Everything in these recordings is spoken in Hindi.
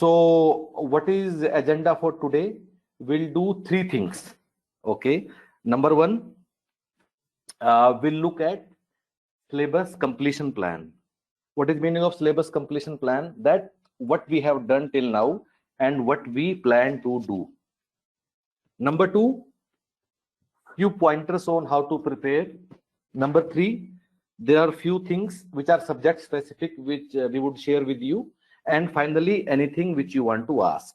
So what is the agenda for today? We'll do three things. Okay. Number one, we'll look at syllabus completion plan. What is meaning of syllabus completion plan? That what we have done till now and what we plan to do. Number two, few pointers on how to prepare. Number three, there are few things which are subject specific which we would share with you. And finally, anything which you want to ask.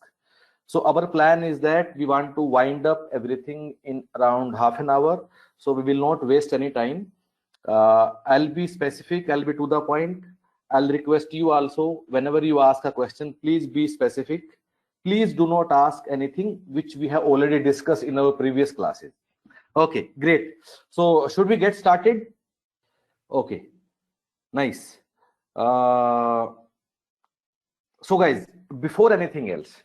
So our plan is that we want to wind up everything in around half an hour. So we will not waste any time. I'll be specific, I'll be to the point. I'll request you also, whenever you ask a question, please be specific. Please do not ask anything which we have already discussed in our previous classes. Okay, great. So should we get started? Okay, nice. So guys, before anything else,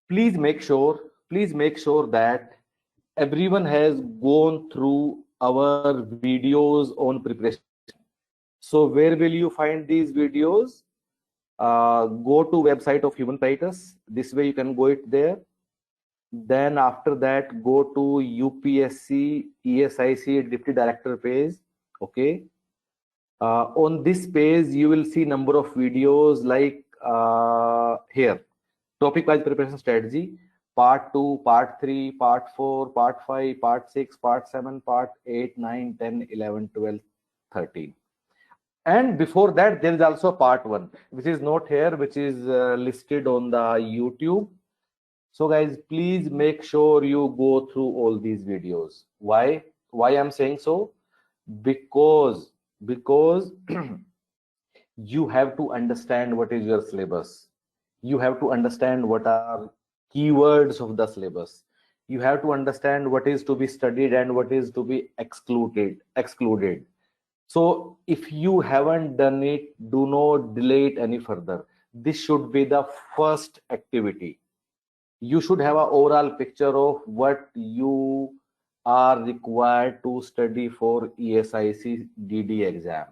please make sure that everyone has gone through our videos on preparation. So where will you find these videos? Go to website of Human Titus. This way you can go it there. Then after that, go to UPSC ESIC Deputy Director page. Okay. On this page, you will see number of videos like here, topic wise preparation strategy, part 2, part 3, part 4, part 5, part 6, part 7, part 8, 9, 10, 11, 12, 13. And before that, there is also part 1, which is not here, which is listed on the YouTube. So guys, please make sure you go through all these videos. Why I'm saying so? Because you have to understand what is your syllabus. You have to understand what are keywords of the syllabus. You have to understand what is to be studied and what is to be excluded. So if you haven't done it, do not delay it any further. This should be the first activity. You should have an overall picture of what you are required to study for ESIC DD exam.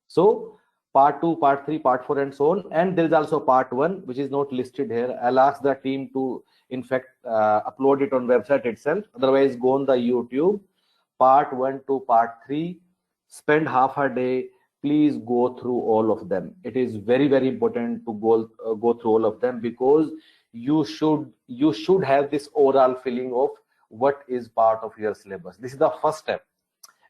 So part 2, part 3, part 4 and so on. And there is also part 1, which is not listed here. I'll ask the team to in fact upload it on website itself. Otherwise, go on the YouTube, part 1 to part 3. Spend half a day. Please go through all of them. It is very, very important to go through all of them, because you should have this overall feeling of what is part of your syllabus. This is the first step.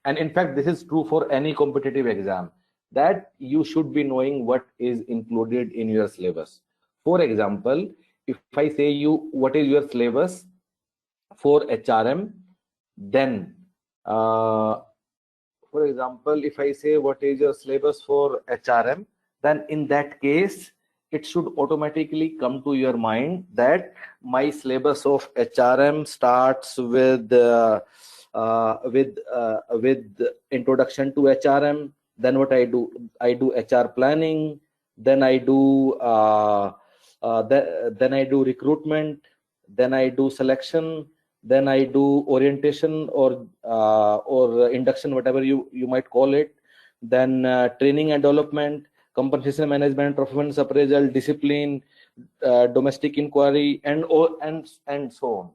And in fact, this is true for any competitive exam, that you should be knowing what is included in your syllabus. For example, if I say you what is your syllabus for HRM, then for example, if I say what is your syllabus for HRM, then in that case, it should automatically come to your mind that my syllabus of HRM starts with introduction to HRM. Then what I do HR planning. Then I do then I do recruitment. Then I do selection. Then I do orientation or induction, whatever you might call it. Then training and development, compensation management, performance appraisal, discipline, domestic inquiry, and so on.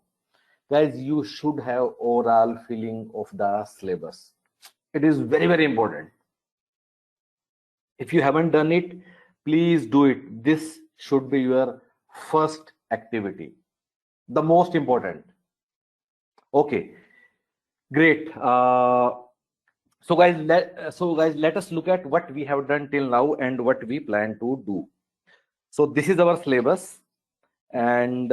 Guys, you should have overall feeling of the syllabus. It is very, very important. If you haven't done it, please do it. This should be your first activity, the most important. Okay, great. So guys, let us look at what we have done till now and what we plan to do. So this is our syllabus, and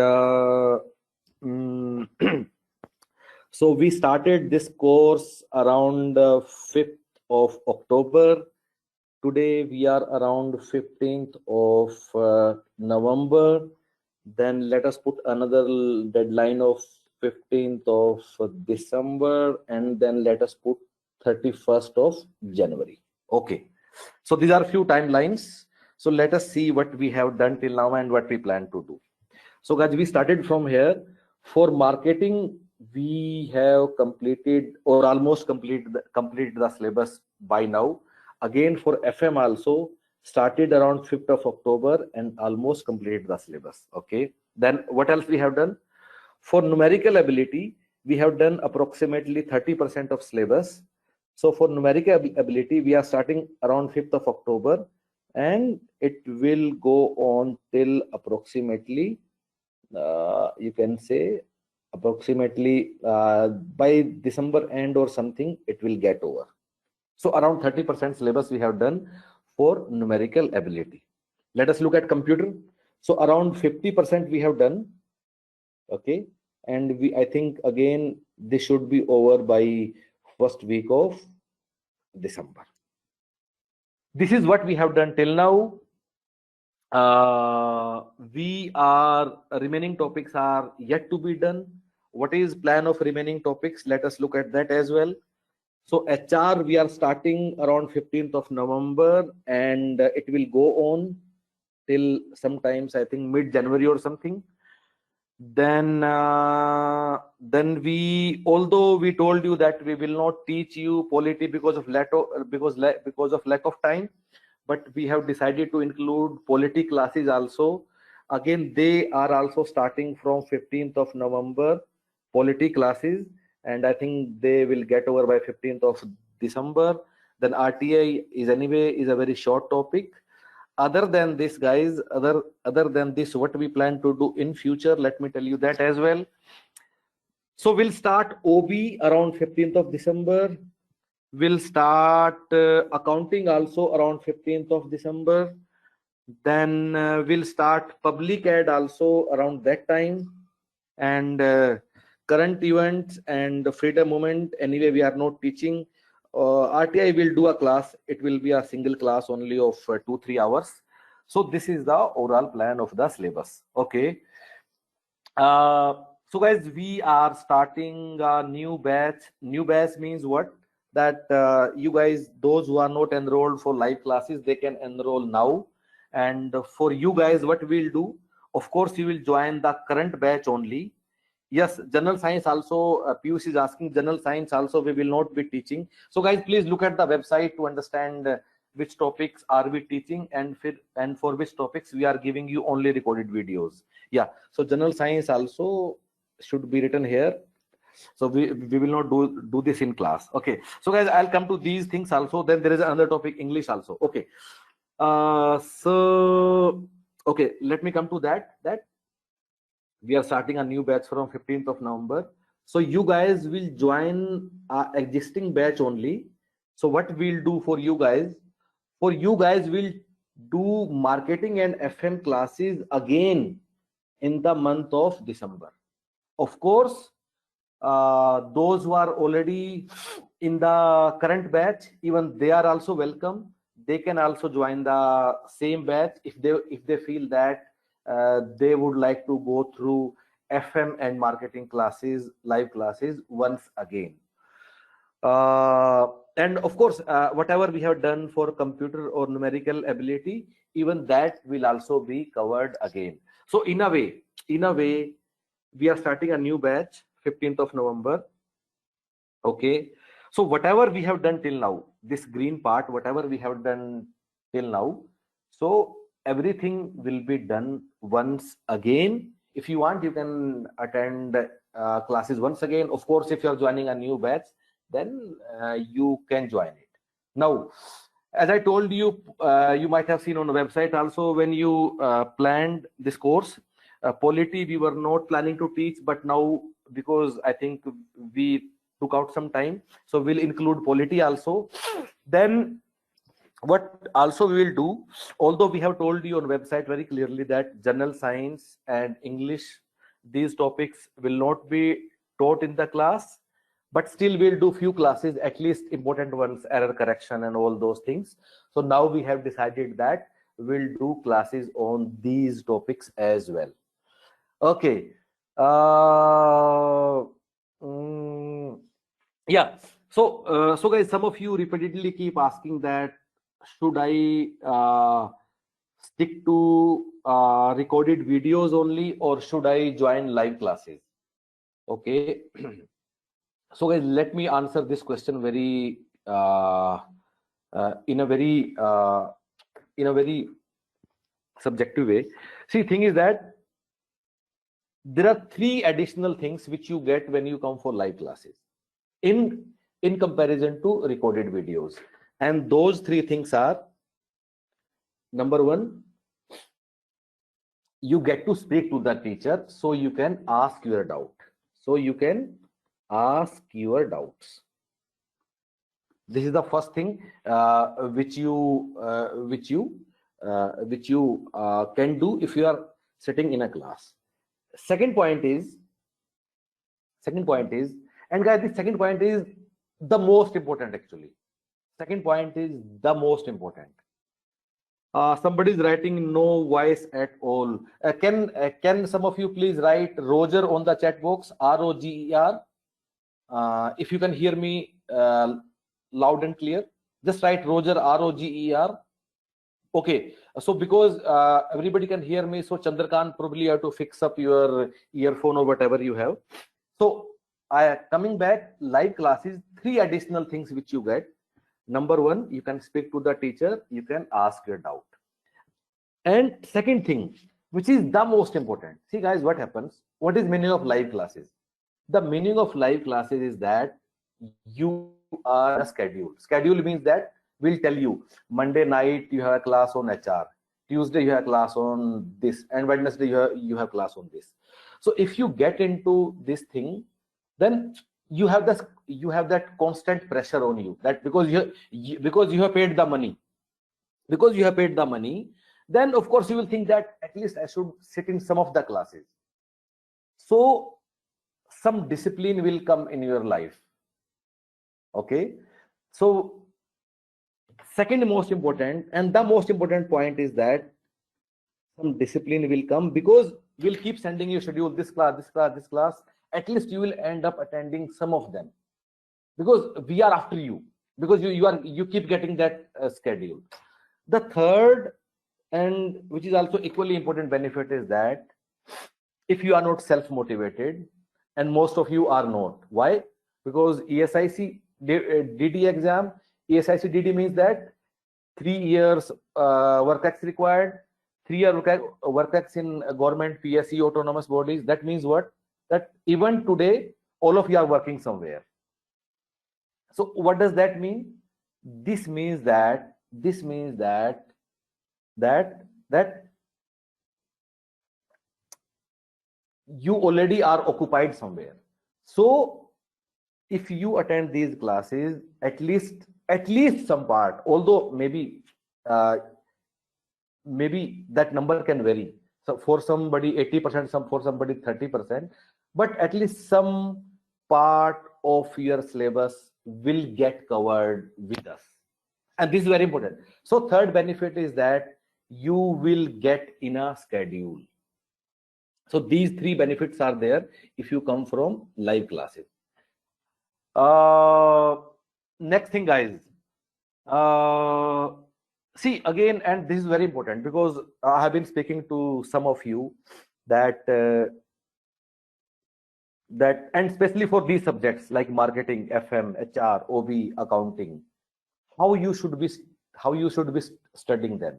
so we started this course around 5th of October. Today we are around 15th of November. Then let us put another deadline of 15th of December, and then let us put 31st of January. Okay, so these are a few timelines. So let us see what we have done till now and what we plan to do. So guys, we started from here. For marketing, we have completed or almost completed the syllabus by now. again for FM also started around 5th of October and almost completed the syllabus. Okay, then what else we have done? For numerical ability, we have done approximately 30% of syllabus. So for numerical ability, we are starting around 5th of October and it will go on till approximately, you can say approximately by December end or something, it will get over. So around 30% syllabus we have done for numerical ability. Let us look at computer. So around 50% we have done. Okay, and I think again this should be over by first week of December. This is what we have done till now. We are remaining topics are yet to be done. What is plan of remaining topics? Let us look at that as well. So HR we are starting around 15th of November and it will go on till sometimes I think mid-January or something. Then we, although we told you that we will not teach you polity because of lack of time, but we have decided to include polity classes also. Again, they are also starting from 15th of November, polity classes, and I think they will get over by 15th of December. Then RTI is anyway is a very short topic. Other than this, guys, other than this, what we plan to do in future, let me tell you that as well. So we'll start OB around 15th of December. We'll start accounting also around 15th of December. Then we'll start public ad also around that time. And current events and freedom movement, anyway, we are not teaching. RTI will do a class. It will be a single class only of 2-3 hours. So this is the overall plan of the syllabus. Okay. So guys, we are starting a new batch. New batch means what? That you guys, those who are not enrolled for live classes, they can enroll now. And for you guys, what we'll do? Of course, you will join the current batch only. Yes, general science also, Piyush is asking, general science also we will not be teaching. So guys, please look at the website to understand which topics are we teaching and for which topics we are giving you only recorded videos. Yeah, so general science also should be written here. So we will not do this in class. Okay, so guys, I'll come to these things also. Then there is another topic, English also. Okay, so okay, let me come to that we are starting a new batch from 15th of November. So you guys will join our existing batch only. So what we'll do for you guys we'll do marketing and FM classes again in the month of December. Of course, those who are already in the current batch, even they are also welcome. They can also join the same batch if they feel that they would like to go through FM and marketing classes, live classes once again. And of course, whatever we have done for computer or numerical ability, even that will also be covered again. So in a way, we are starting a new batch 15th of November. Okay. So whatever we have done till now, this green part, whatever we have done till now, so everything will be done once again. If you want, you can attend classes once again. Of course, if you are joining a new batch, then you can join it. Now, as I told you, you might have seen on the website also when you planned this course, polity we were not planning to teach, but now because I think we took out some time, so we'll include polity also. Then what also we will do, although we have told you on website very clearly that general science and English, these topics will not be taught in the class, but still we'll do few classes, at least important ones, error correction and all those things. So now we have decided that we'll do classes on these topics as well. Okay. Yeah. So guys, some of you repeatedly keep asking that should I stick to recorded videos only or should I join live classes? Okay. So guys, let me answer this question very in a very subjective way. See, thing is that there are three additional things which you get when you come for live classes in comparison to recorded videos, and those three things are: number one, you get to speak to the teacher, so you can ask your doubt. This is the first thing which you can do if you are sitting in a class. Second point is, and guys, the second point is the most important actually. Second point is the most important. Somebody is writing no voice at all. Can some of you please write Roger on the chat box? ROGER. If you can hear me loud and clear, just write Roger, ROGER. Okay, so because everybody can hear me, so Chandrakant, probably you have to fix up your earphone or whatever you have. So coming back, live classes, three additional things which you get. Number one, you can speak to the teacher, you can ask your doubt. And second thing, which is the most important, see guys, what happens? What is meaning of live classes? The meaning of live classes is that you are a schedule. Schedule means that we'll tell you Monday night you have a class on HR, Tuesday you have a class on this, and Wednesday you have class on this. So if you get into this thing, then you have that constant pressure on you, that because you have paid the money, then of course you will think that at least I should sit in some of the classes. So some discipline will come in your life. Okay, so second most important and the most important point is that some discipline will come, because we'll keep sending you schedule, this class. At least you will end up attending some of them, because we are after you, because you keep getting that schedule. The third, and which is also equally important benefit, is that if you are not self-motivated, and most of you are not. Why? Because ESIC DD exam, ESIC DD means that 3 years work ex required, 3 year work ex in government, PSE, autonomous bodies. That means what? That even today all of you are working somewhere. So what does that mean? This means that you already are occupied somewhere. So if you attend these classes, at least some part, although maybe that number can vary. So for somebody 80%, for somebody 30%, but at least some part of your syllabus will get covered with us, and this is very important. So third benefit is that you will get in a schedule. So these three benefits are there if you come from live classes. Next thing, guys, see again, and this is very important, because I have been speaking to some of you that and especially for these subjects like marketing, FM, HR, OB, accounting, how you should be studying them.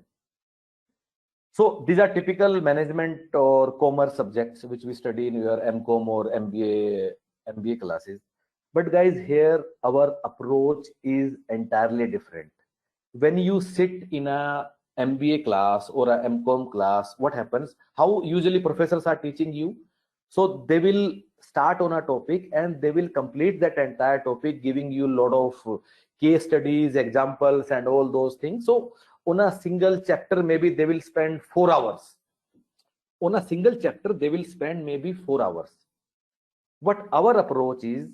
So these are typical management or commerce subjects which we study in your MCOM or MBA classes. But guys, here our approach is entirely different. When you sit in a MBA class or a MCOM class, what happens? How usually professors are teaching you? So they will start on a topic and they will complete that entire topic, giving you a lot of case studies, examples, and all those things. So on a single chapter, maybe they will spend 4 hours. On a single chapter, they will spend maybe 4 hours. What our approach is,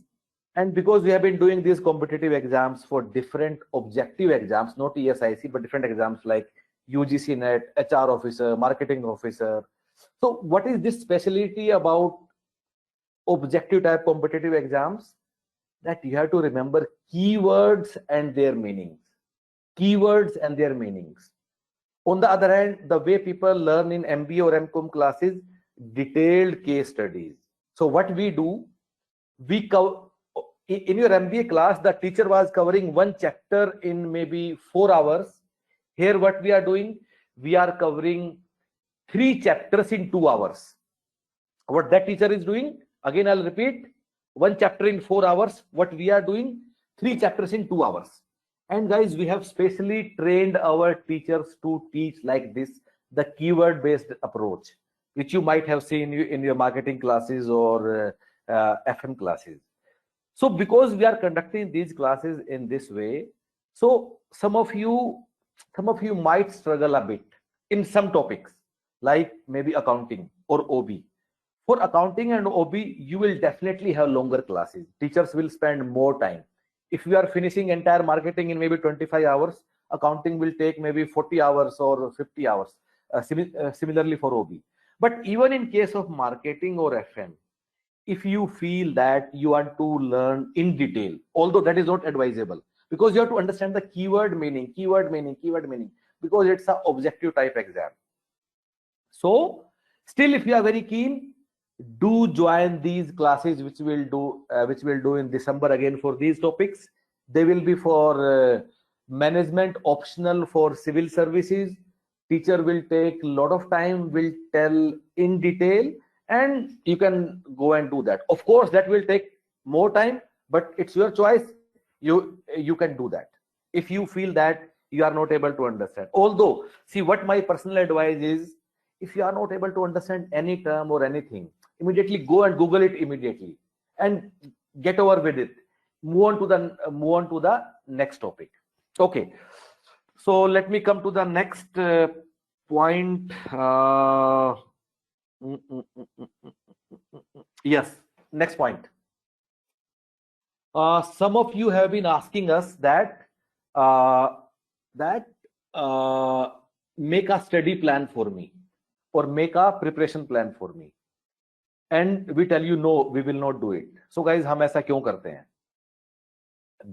and because we have been doing these competitive exams for different objective exams, not ESIC, but different exams like UGC NET, HR officer, marketing officer. So what is this specialty about objective type competitive exams? That you have to remember keywords and their meanings. Keywords and their meanings. On the other hand, the way people learn in MBA or MCOM classes, detailed case studies. So what we do, we cover in your MBA class, the teacher was covering one chapter in maybe 4 hours. Here, what we are doing, we are covering 3 chapters in 2 hours. What that teacher is doing, again, I'll repeat, one chapter in 4 hours. What we are doing, 3 chapters in 2 hours. And guys, we have specially trained our teachers to teach like this, the keyword based approach, which you might have seen in your marketing classes or FM classes. So because we are conducting these classes in this way, so some of you might struggle a bit in some topics, like maybe accounting or OB. For accounting and OB, you will definitely have longer classes. Teachers will spend more time. If we are finishing entire marketing in maybe 25 hours, accounting will take maybe 40 hours or 50 hours. Similarly for OB. But even in case of marketing or FM, if you feel that you want to learn in detail, although that is not advisable, because you have to understand the keyword meaning, because it's an objective type exam. So still, if you are very keen, do join these classes, which we'll do in December again for these topics. They will be for management, optional for civil services. Teacher will take a lot of time, will tell in detail, and you can go and do that. Of course, that will take more time, but it's your choice. You can do that if you feel that you are not able to understand. Although, see, what my personal advice is, if you are not able to understand any term or anything, immediately go and Google it immediately and get over with it. Move on to the next topic. Okay, so let me come to the next point. Yes, next point. Some of you have been asking us that make a study plan for me or make a preparation plan for me, and we tell you no, we will not do it. So guys, हम ऐसा क्यों करते हैं?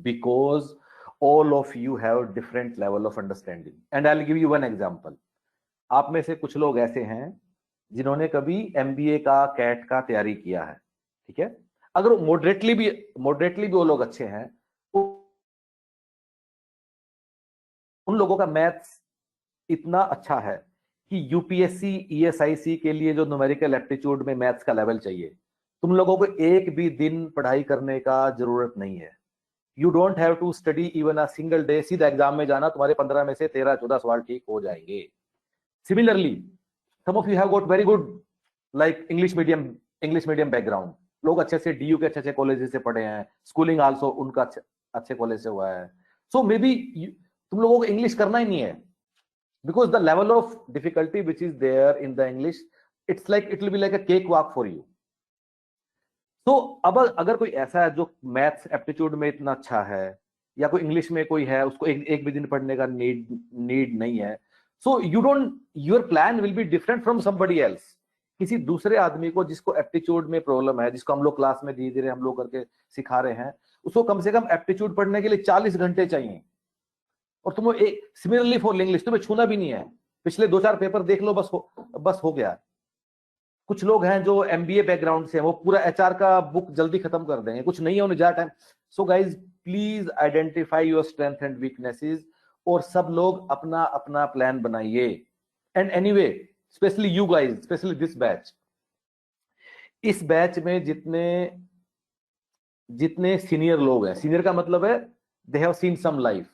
Because all of you have different level of understanding, and I'll give you one example. आप में से कुछ लोग ऐसे हैं जिन्होंने कभी MBA का कैट का तैयारी किया है, ठीक है? अगर मॉडरेटली भी वो लोग अच्छे हैं, उन लोगों का मैथ्स इतना अच्छा है कि यूपीएससी ESIC के लिए जो न्यूमेरिकल एप्टीट्यूड में मैथ्स का लेवल चाहिए, तुम लोगों को एक भी दिन पढ़ाई करने का जरूरत नहीं है. You don't have to study even a single day. सीधा एग्जाम में जाना, तुम्हारे 15 में से 13-14 सवाल ठीक हो जाएंगे. Similarly, some of you have got very good like English medium background. लोग अच्छे से DU के अच्छे कॉलेज से पढ़े हैं, स्कूलिंग आल्सो उनका अच्छे कॉलेज से हुआ है. सो मे बी तुम लोगों को इंग्लिश करना ही नहीं है, because the level of difficulty which is there in the English, it will be like a cakewalk for you. So अब अगर कोई ऐसा है जो मैथ्स एप्टीट्यूड में इतना अच्छा है, या कोई इंग्लिश में कोई है, उसको एक भी दिन पढ़ने का नीड नहीं है, so your plan will be different from somebody else. किसी दूसरे आदमी को जिसको एप्टीट्यूड में प्रॉब्लम है, जिसको हम लोग क्लास में धीरे धीरे हम लोग करके सिखा रहे हैं, उसको कम से कम एप्टीट्यूड पढ़ने के लिए 40 घंटे चाहिए. और तुम्हें सिमिलरली फॉर इंग्लिश तुम्हें छूना भी नहीं है, पिछले 2-4 पेपर देख लो, बस हो गया. कुछ लोग हैं जो MBA बैकग्राउंड से हैं, वो पूरा HR का बुक जल्दी खत्म कर देंगे, कुछ नहीं है उन्हें ज्यादा time. So guys, please identify your strength and weaknesses, और सब लोग अपना अपना प्लान बनाइए. And anyway, specially you guys, specially this batch, इस बैच में जितने सीनियर लोग हैं, सीनियर का मतलब है they have seen some life,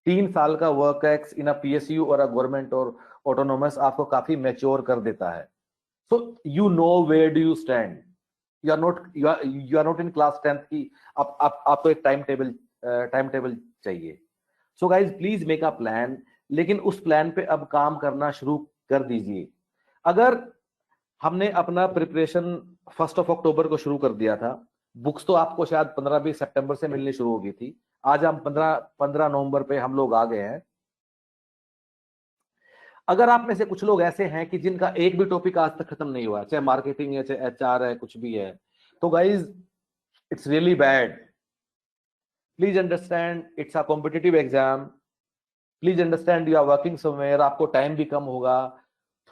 3 साल का work ex in a PSU और अ गवर्नमेंट और ऑटोनोमस आपको काफी मैच्योर कर देता है. So you know where do you stand. You are not in class 10th की आपको एक टाइम टेबल चाहिए. So guys, please make a plan, लेकिन उस प्लान पे अब काम करना शुरू कर दीजिए. अगर हमने अपना प्रिपरेशन 1 अक्टूबर को शुरू कर दिया था, बुक्स तो आपको शायद 15-20 सितंबर से मिलनी शुरू हो गई थी. आज हम 15 नवंबर पे हम लोग आ गए हैं. अगर आप में से कुछ लोग ऐसे हैं कि जिनका एक भी टॉपिक आज तक खत्म नहीं हुआ, चाहे मार्केटिंग है, चाहे HR है, कुछ भी है, तो guys, it's really bad. Please understand, it's a competitive exam. Please understand, you are working somewhere, आपको टाइम भी कम होगा.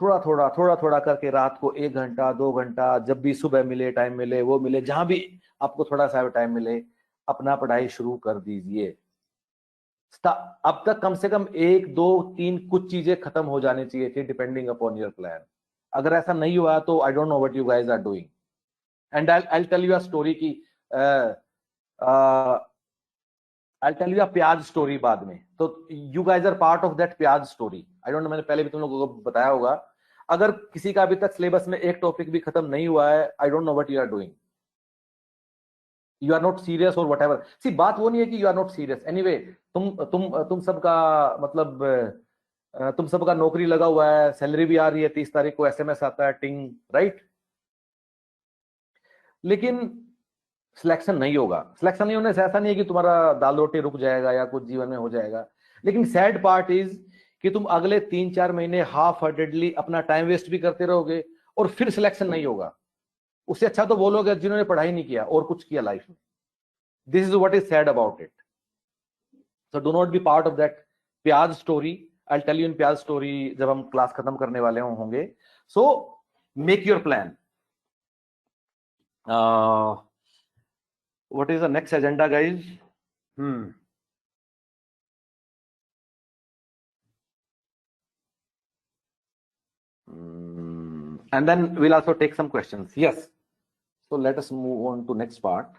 थोड़ा थोड़ा करके रात को 1 घंटा 2 घंटा, जब भी सुबह मिले, टाइम मिले, वो मिले, जहां भी आपको थोड़ा सा टाइम मिले, अपना पढ़ाई शुरू कर दीजिए। अब तक कम से कम 1 2 3 कुछ चीजें खत्म हो जानी चाहिए थी, डिपेंडिंग अपॉन योर प्लान। अगर ऐसा नहीं हुआ तो I don't know what you guys are doing. And I tell you a story की, आई टेल यू अ प्याज स्टोरी बाद में। तो you guys are part of that प्याज स्टोरी। आई डोंट नो, मैंने पहले भी तुम लोगों को बताया होगा। अगर किसी का अभी तक सिलेबस में एक टॉपिक भी खत्म नहीं हुआ है, I don't know what you are doing. You are not serious और व्हाटएवर। सी, बात वो नहीं है कि you are not serious. Anyway, तुम सबका मतलब तुम सबका नौकरी लगा हुआ है, सैलरी भी आ रही है, 30 तारीख को एसएमएस आता है, टिंग, राइट। लेकिन सिलेक्शन नहीं होगा। सिलेक्शन नहीं होने से ऐसा नहीं है कि तुम्हारा दाल रोटी रुक जाएगा या कुछ जीवन में हो जाएगा। लेकिन सैड पार्ट इज कि तुम अगले 3-4 महीने हाफ हार्टेडली अपना टाइम वेस्ट भी करते रहोगे और फिर सिलेक्शन नहीं होगा। उससे अच्छा तो वो लोग हैं जिन्होंने पढ़ाई नहीं किया और कुछ किया लाइफ में। This is what is sad about it. So do not be part of that प्याज story. I tell you in pyaaz story जब हम क्लास खत्म करने वाले होंगे। So make your plan. What is the next agenda, guys? And then we'll also take some questions. Yes. So let us move on to next part.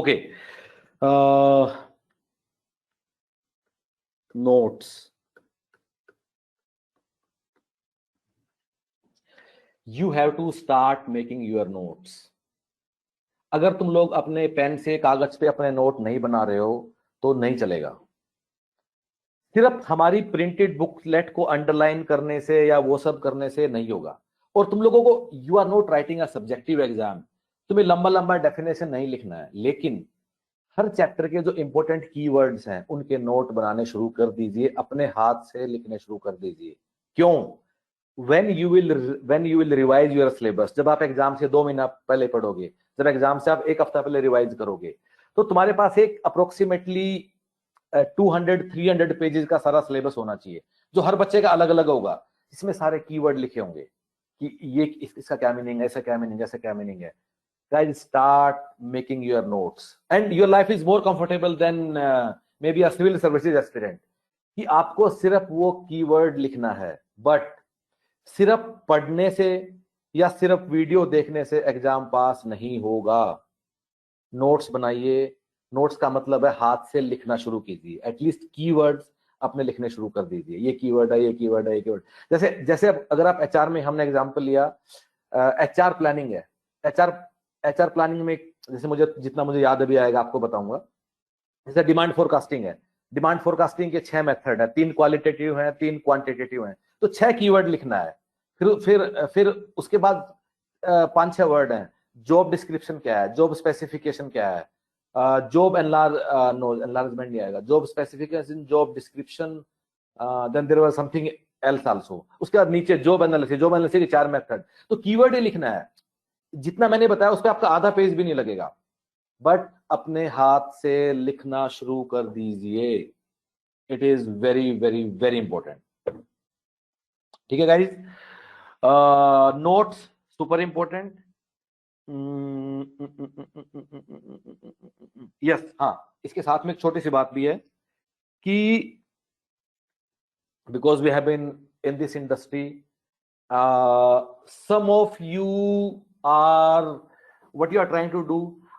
Okay. Notes. You have to start making your notes. अगर तुम लोग अपने पेन से कागज पे अपने नोट नहीं बना रहे हो तो नहीं चलेगा। सिर्फ हमारी प्रिंटेड बुकलेट को अंडरलाइन करने से या वो सब करने से नहीं होगा। और तुम लोगों को, you are not writing a subjective exam, तुम्हें लंबा लंबा डेफिनेशन नहीं लिखना है, लेकिन हर चैप्टर के जो इंपॉर्टेंट कीवर्ड्स हैं उनके नोट बनाने शुरू कर दीजिए, अपने हाथ से लिखने शुरू कर दीजिए। क्यों? when you will revise your syllabus, जब आप एग्जाम से 2 महीना पहले पढ़ोगे, जब एग्जाम से आप 1 हफ्ता पहले रिवाइज करोगे, तो तुम्हारे पास एक अप्रोक्सीमेटली 200-300 पेजेस का सारा सिलेबस होना चाहिए, जो हर बच्चे का अलग अलग होगा। इसमें सारे कीवर्ड लिखे होंगे कि ये इसका क्या मीनिंग है, ऐसा क्या मीनिंग है, ऐसा क्या मीनिंग है। Guys, start making your notes and your life is more comfortable than maybe a civil services aspirant, कि आपको सिर्फ वो कीवर्ड लिखना है। बट सिर्फ पढ़ने से या सिर्फ वीडियो देखने से एग्जाम पास नहीं होगा। नोट्स बनाइए। नोट्स का मतलब है हाथ से लिखना शुरू कीजिए, एटलीस्ट कीवर्ड्स अपने लिखने शुरू कर दीजिए। ये कीवर्ड है, ये कीवर्ड है, ये कीवर्ड। जैसे जैसे अगर आप एचआर में, हमने एग्जांपल लिया, एचआर प्लानिंग है। एचआर प्लानिंग में जैसे जितना मुझे याद अभी आएगा आपको बताऊंगा। जैसे डिमांड फोरकास्टिंग है। डिमांड फोरकास्टिंग के 6 मेथड है, 3 क्वालिटेटिव है, 3 क्वांटिटेटिव है। तो 6 कीवर्ड लिखना है। फिर उसके बाद 5-6 वर्ड हैं। जॉब डिस्क्रिप्शन क्या है, जॉब स्पेसिफिकेशन क्या है, जॉब एनलार्जमेंट नहीं आएगा, job specification, job description, then there was something else also. उसके बाद नीचे जॉब एनालिसिस के 4 मेथड। तो कीवर्ड ही लिखना है। जितना मैंने बताया उस पर आपका आधा पेज भी नहीं लगेगा, बट अपने हाथ से लिखना शुरू कर दीजिए। It is very very very important. ठीक है guys, notes super important. Yes, हाँ, इसके साथ में एक छोटी सी बात भी है कि because we have been in this industry, some of you are what you are trying to do,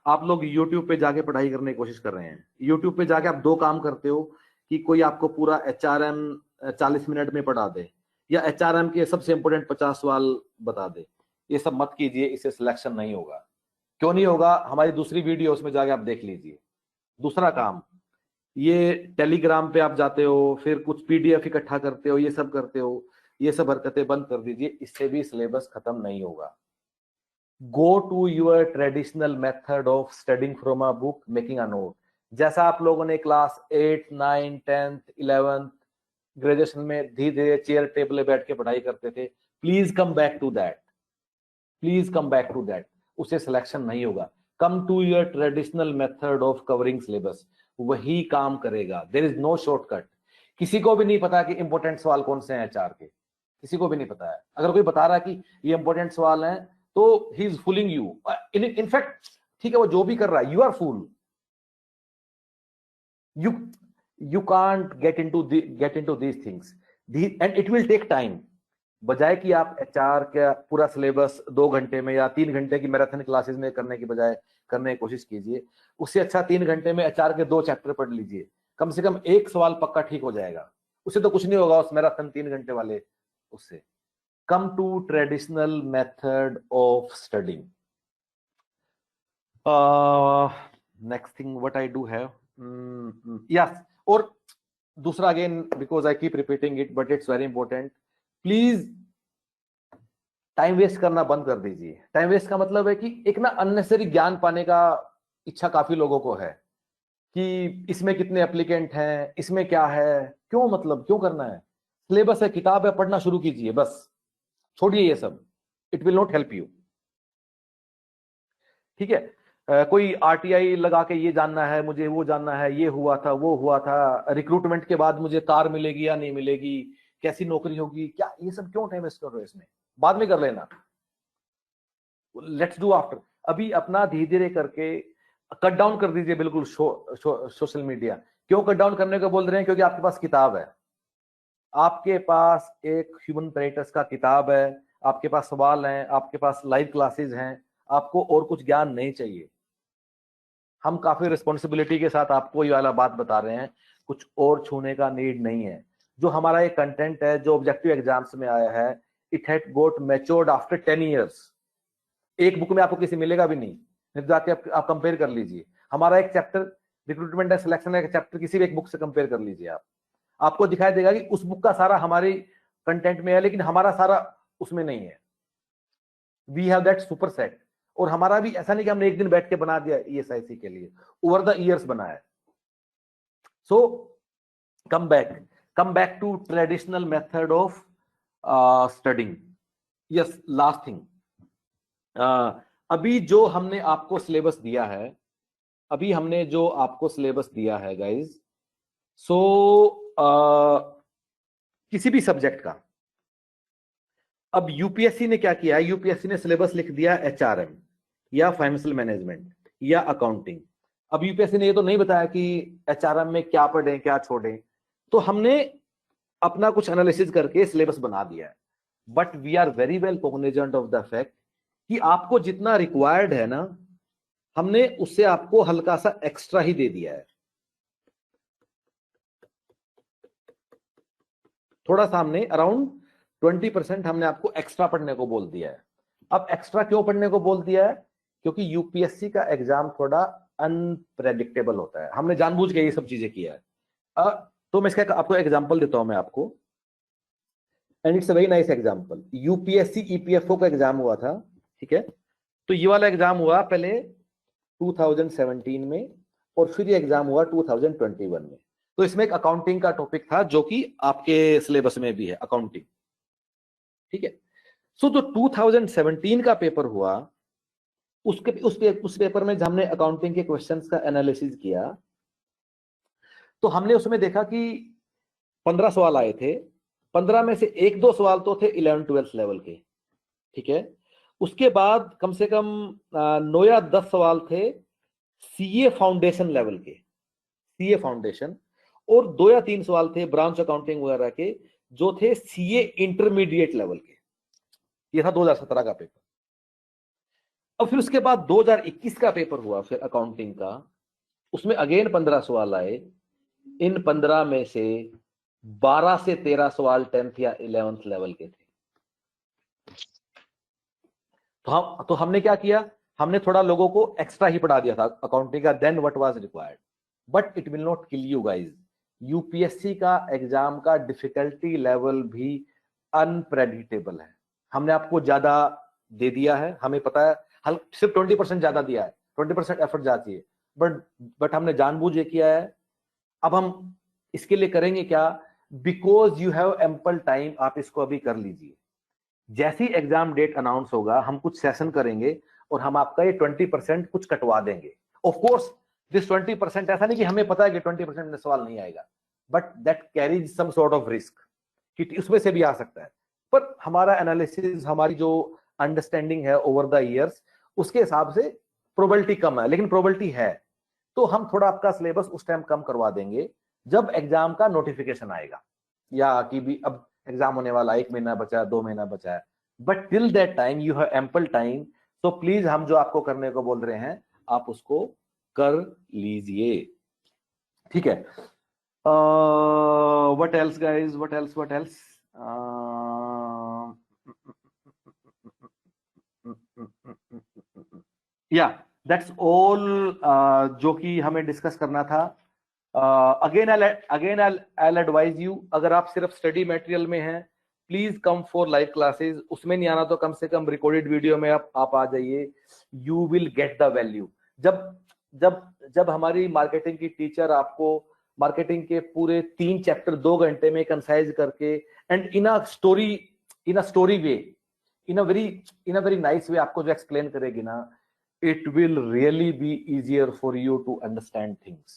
आप लोग YouTube पे जाके पढ़ाई करने की कोशिश कर रहे हैं। YouTube पे जाके आप 2 काम करते हो कि कोई आपको पूरा HRM 40 मिनट में पढ़ा दे, या HRM के सबसे इंपॉर्टेंट 50 सवाल बता दे। ये सब मत कीजिए, इससे सिलेक्शन नहीं होगा। क्यों नहीं होगा? हमारी दूसरी वीडियो उसमें जाके आप देख लीजिए। दूसरा काम, ये टेलीग्राम पे आप जाते हो, फिर कुछ PDF इकट्ठा करते हो, ये सब करते हो, ये सब हरकतें बंद कर दीजिए, इससे भी सिलेबस खत्म नहीं होगा। Go to your traditional method of studying from a book, making a note. जैसा आप लोगों ने क्लास 8, 9, 10th, 11th, ग्रेजुएशन में धीरे धीरे चेयर टेबल में बैठ के पढ़ाई करते थे, please come back to that. Please come back to that. उससे सिलेक्शन नहीं होगा। Come to your traditional method of covering syllabus, वही काम करेगा। There is no shortcut. किसी को भी नहीं पता कि इंपॉर्टेंट सवाल कौन से हैं एचआर के, किसी को भी नहीं पता है। अगर कोई बता रहा है कि ये इंपॉर्टेंट सवाल हैं, तो he is fooling you. In fact ठीक है, वो जो भी कर रहा है, you are fool. you can't get into these things, and it will take time। बजाय कि आप एचआर का पूरा सिलेबस 2 घंटे में या 3 घंटे की मैराथन क्लासेस में करने की बजाय करने की कोशिश कीजिए, उससे अच्छा 3 घंटे में एचआर के 2 चैप्टर पढ़ लीजिए, कम से कम एक सवाल पक्का ठीक हो जाएगा। उससे तो कुछ नहीं होगा उस मैराथन 3 घंटे वाले उससे। Come to traditional method of studying. Next thing what I do have, yes, और दूसरा again because I keep repeating it but it's very important, please time waste करना बंद कर दीजिए। टाइम वेस्ट का मतलब है कि एक ना अननेसेसरी ज्ञान पाने का इच्छा काफी लोगों को है कि इसमें कितने एप्लीकेंट हैं, इसमें क्या है, क्यों, मतलब क्यों करना है? सिलेबस है, किताब है, पढ़ना शुरू कीजिए बस, छोड़िए ये सब, it will not help you. ठीक है, कोई आरटीआई लगा के ये जानना है मुझे, वो जानना है, ये हुआ था, वो हुआ था, रिक्रूटमेंट के बाद मुझे कार मिलेगी या नहीं मिलेगी, कैसी नौकरी होगी, क्या ये सब क्यों टाइम वेस्ट कर रहे हो? इसमें बाद में कर लेना, लेट्स डू आफ्टर। अभी अपना धीरे धीरे करके कट डाउन कर दीजिए बिल्कुल सोशल मीडिया। क्यों कट डाउन करने को बोल रहे हैं? क्योंकि आपके पास किताब है, आपके पास एक ह्यूमन पैराडाइज का किताब है, आपके पास सवाल हैं, आपके पास लाइव क्लासेस हैं, आपको और कुछ ज्ञान नहीं चाहिए। हम काफी रिस्पॉन्सिबिलिटी के साथ आपको ये वाला बात बता रहे हैं, कुछ और छूने का नीड नहीं है। जो हमारा ये कंटेंट है, जो ऑब्जेक्टिव एग्जाम्स में आया है, it had got matured after 10 years. एक बुक में आपको किसी मिलेगा भी नहीं, जाके आप कंपेयर कर लीजिए। हमारा एक चैप्टर रिक्रूटमेंट एंड सिलेक्शन का चैप्टर किसी भी एक बुक से कंपेयर कर लीजिए आप, आपको दिखाई देगा कि उस बुक का सारा हमारे कंटेंट में है, लेकिन हमारा सारा उसमें नहीं है। We have that super set. और हमारा भी ऐसा नहीं कि हमने एक दिन बैठ के बना दिया ESIC के लिए, ओवर द ईयर्स बना है। So come back to traditional method of studying. Yes, last thing, अभी जो हमने आपको सिलेबस दिया है, गाइज, सो किसी भी सब्जेक्ट का, अब यूपीएससी ने क्या किया है? यूपीएससी ने सिलेबस लिख दिया HRM या फाइनेंशियल मैनेजमेंट या अकाउंटिंग। अब यूपीएससी ने ये तो नहीं बताया कि HRM में क्या पढ़ें क्या छोड़ें, तो हमने अपना कुछ एनालिसिस करके सिलेबस बना दिया है। But we are very well cognizant of the fact कि आपको जितना रिक्वायर्ड है ना, हमने उससे आपको हल्का सा एक्स्ट्रा ही दे दिया है। थोड़ा सा हमने अराउंड 20% हमने आपको एक्स्ट्रा पढ़ने को बोल दिया है। अब एक्स्ट्रा क्यों पढ़ने को बोल दिया है? क्योंकि यूपीएससी का एग्जाम थोड़ा अनप्रेडिक्टेबल होता है, हमने जानबूझ के ये सब चीजें किया है। तो मैं इसका आपको एग्जांपल देता हूं मैं आपको, and it's a very nice example. UPSC EPFO का एग्जाम हुआ था, ठीक है? तो ये वाला एग्जाम हुआ पहले 2017 में, और फिर ये एग्जाम हुआ 2021 में। तो इसमें एक अकाउंटिंग का टॉपिक था, जो कि आपके सिलेबस में भी है, अकाउंटिंग, ठीक है? सो जो 2017 का पेपर हुआ, उस पेपर में हमने अकाउंटिंग के क्वेश्चंस का एनालिसिस किया, तो हमने उसमें देखा कि 15 सवाल आए थे। 15 में से 1-2 सवाल तो थे 11th-12th लेवल के, ठीक है? उसके बाद कम से कम 9 या 10 सवाल थे सीए फाउंडेशन लेवल के, सीए फाउंडेशन, और 2 या 3 सवाल थे ब्रांच अकाउंटिंग वगैरह के, जो थे सीए इंटरमीडिएट लेवल के। ये था 2017 का पेपर। अब फिर उसके बाद 2021 का पेपर हुआ फिर अकाउंटिंग का, उसमें अगेन 15 सवाल आए। इन 15 में से 12 से 13 सवाल 10th या 11th लेवल के थे। तो हमने क्या किया? हमने थोड़ा लोगों को एक्स्ट्रा ही पढ़ा दिया था अकाउंटिंग का, then what was required. But it will not kill you guys. UPSC का एग्जाम का डिफिकल्टी लेवल भी अनप्रेडिक्टेबल है। हमने आपको ज्यादा दे दिया है, हमें पता है, सिर्फ 20% ज्यादा दिया है, 20% एफर्ट जाती है, बट हमने जानबूझ ये किया है। अब हम इसके लिए करेंगे क्या? Because you have ample time, आप इसको अभी कर लीजिए। जैसी एग्जाम डेट अनाउंस होगा, हम कुछ सेशन करेंगे और हम आपका ये 20% कुछ कटवा देंगे। ऑफ कोर्स दिस 20%, ऐसा नहीं कि हमें पता है कि 20% में सवाल नहीं आएगा, but that carries some sort of risk कि उसमें से भी आ सकता है। पर हमारा एनालिसिस, हमारी जो अंडरस्टैंडिंग है ओवर द ईयर्स, उसके हिसाब से प्रोबेबिलिटी कम है, लेकिन प्रोबेबिलिटी है। तो हम थोड़ा आपका सिलेबस उस टाइम कम करवा देंगे जब एग्जाम का नोटिफिकेशन आएगा, या कि भी अब एग्जाम होने वाला 1 महीना बचा है, 2 महीना बचा है, but till that time you have ample time. तो प्लीज हम जो आपको करने को बोल रहे हैं आप उसको कर लीजिए, ठीक है। What else guys, what else? या दैट्स ऑल जो कि हमें डिस्कस करना था। अगेन आई एडवाइज यू, अगर आप सिर्फ स्टडी मटेरियल में हैं, please come for live classes. उसमें नहीं आना तो कम से कम रिकॉर्डेड वीडियो में आप आ जाइए, you will get the value. जब जब जब हमारी मार्केटिंग की टीचर आपको मार्केटिंग के पूरे 3 चैप्टर 2 घंटे में कंसाइज करके and in a story way, in a very nice way आपको जो एक्सप्लेन करेगी ना, it will really be easier for you to understand things.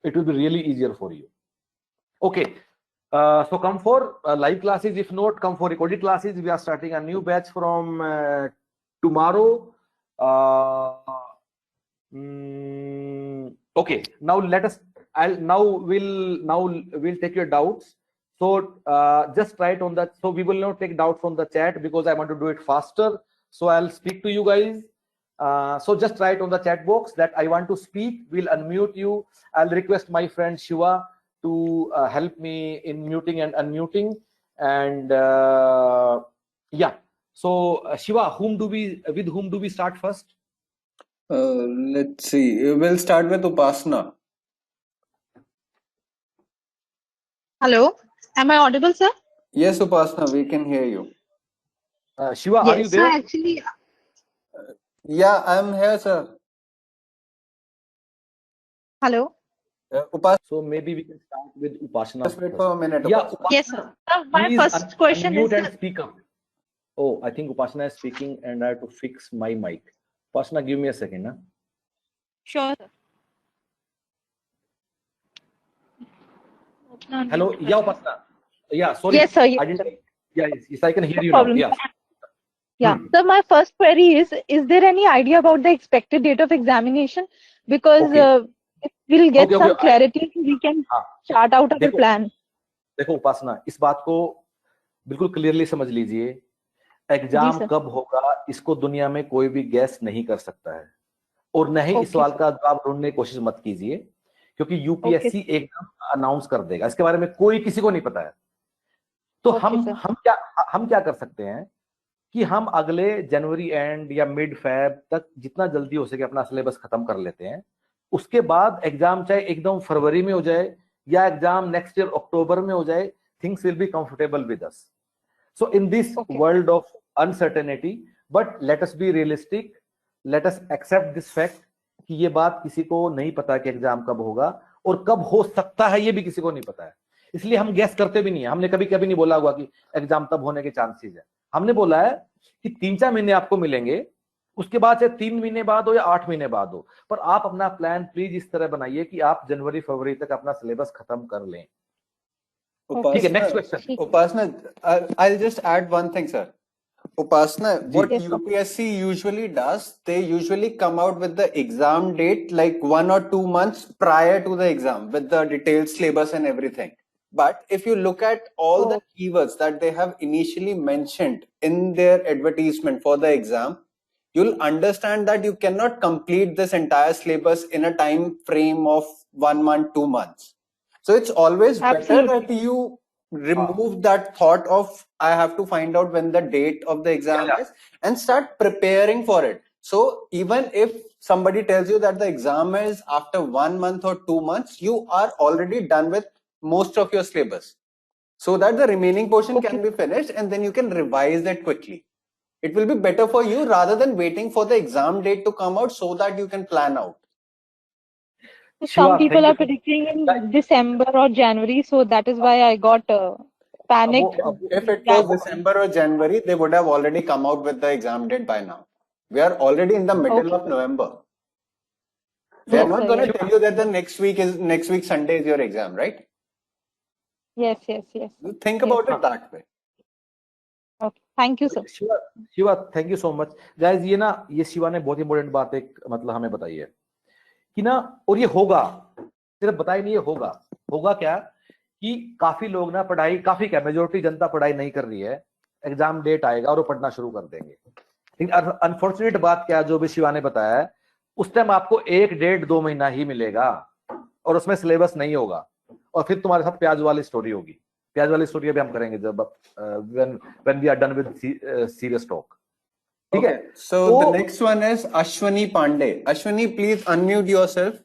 It will be really easier for you. Okay. So come for live classes. If not, come for recorded classes. We are starting a new batch from tomorrow. Okay. Now we'll take your doubts. So just write on that. So we will not take doubts on the chat because I want to do it faster. So I'll speak to you guys. So just write on the chat box that I want to speak. We'll unmute you. I'll request my friend Shiva to help me in muting and unmuting. And yeah. So Shiva, with whom do we start first? Let's see. We'll start with Upasana. Hello, am I audible, sir? Yes, Upasana, we can hear you. Shiva, yes, are you there? Sir, actually, Yeah, I'm here, sir. hello. Upasana. So maybe we can start with Upasana. Just wait for a minute. Yeah, Upasana. Upasana, Yes, sir. My please first question unmute is, and speak up. Oh, I think Upasana is speaking and I have to fix my mic. Upasana, give me a second. Huh? sure, sir. Hello, yeah, Upasana. Yeah, sorry. Yes, sir. Yes, I didn't. sir. Yes, I can hear No you problem. now. Yeah. Yeah. So my first query is there any idea about the expected date of examination? Because Okay. if we'll get Okay, some okay, clarity, we can हाँ, chart out our plan. देखो उपासना, इस बात को बिल्कुल क्लियरली समझ लीजिए, एग्जाम कब होगा इसको दुनिया में कोई भी गैस नहीं कर सकता है, और न ही इस सवाल का जवाब ढूंढने की कोशिश मत कीजिए, क्योंकि यूपीएससी एकदम अनाउंस कर देगा, इसके बारे में कोई किसी को नहीं पता है। तो हम क्या कर सकते हैं कि हम अगले जनवरी एंड या मिड फेब तक जितना जल्दी हो सके अपना सिलेबस खत्म कर लेते हैं। उसके बाद एग्जाम चाहे एकदम फरवरी में हो जाए या एग्जाम नेक्स्ट ईयर अक्टूबर में हो जाए, things will be comfortable with us. So in this world of uncertainty, but let us be realistic, let us accept this fact कि ये बात किसी को नहीं पता कि एग्जाम कब होगा और कब हो सकता है, ये भी किसी को नहीं पता है। इसलिए हम गैस करते भी नहीं है। हमने कभी कभी नहीं बोला हुआ कि एग्जाम तब होने के चांसेस है। हमने बोला है कि 3-4 महीने आपको मिलेंगे, उसके बाद चाहे 3 महीने बाद हो या 8 महीने बाद हो, पर आप अपना प्लान प्लीज इस तरह बनाइए कि आप जनवरी फरवरी तक अपना सिलेबस खत्म कर लें। ठीक है, next question. Upasana, I'll just add one thing, sir. Upasana, what UPSC usually does, they usually come out with the exam date like 1 or 2 months prior to the exam with the detailed syllabus and everything. But if you look at all the keywords that they have initially mentioned in their advertisement for the exam, you'll understand that you cannot complete this entire syllabus in a time frame of 1 month, 2 months. So it's always better that you remove that thought of I have to find out when the date of the exam is and start preparing for it. So even if somebody tells you that the exam is after 1 month or 2 months, you are already done with most of your syllabus, so that the remaining portion can be finished and then you can revise it quickly. It will be better for you rather than waiting for the exam date to come out so that you can plan out. Some people are predicting in December or January, so that is why I got panicked. If it was December or January, they would have already come out with the exam date by now. We are already in the middle of November. They are not going to tell you that the next week Sunday is your exam, right? Yes. Think about it that way. Thank you, sir. Shiva thank you so much guys. ये शिवा ने बहुत इंपॉर्टेंट बात एक मतलब हमें बताई है कि ना, और ये होगा, सिर्फ बताई नहीं, ये होगा क्या कि काफी लोग ना पढ़ाई, काफी क्या मेजोरिटी जनता पढ़ाई नहीं कर रही है, एग्जाम डेट आएगा और वो पढ़ना शुरू कर देंगे। लेकिन अनफॉर्चुनेट बात क्या, जो भी शिवा ने बताया है, उस टाइम आपको 1-1.5-2 महीना ही मिलेगा और उसमें सिलेबस नहीं होगा, और फिर तुम्हारे साथ प्याज वाली स्टोरी होगी। प्याज वाली स्टोरी अभी हम करेंगे जब when we are done with serious talk. ठीक है? Okay, so the next one is Ashwani Pandey. Ashwani, please unmute yourself.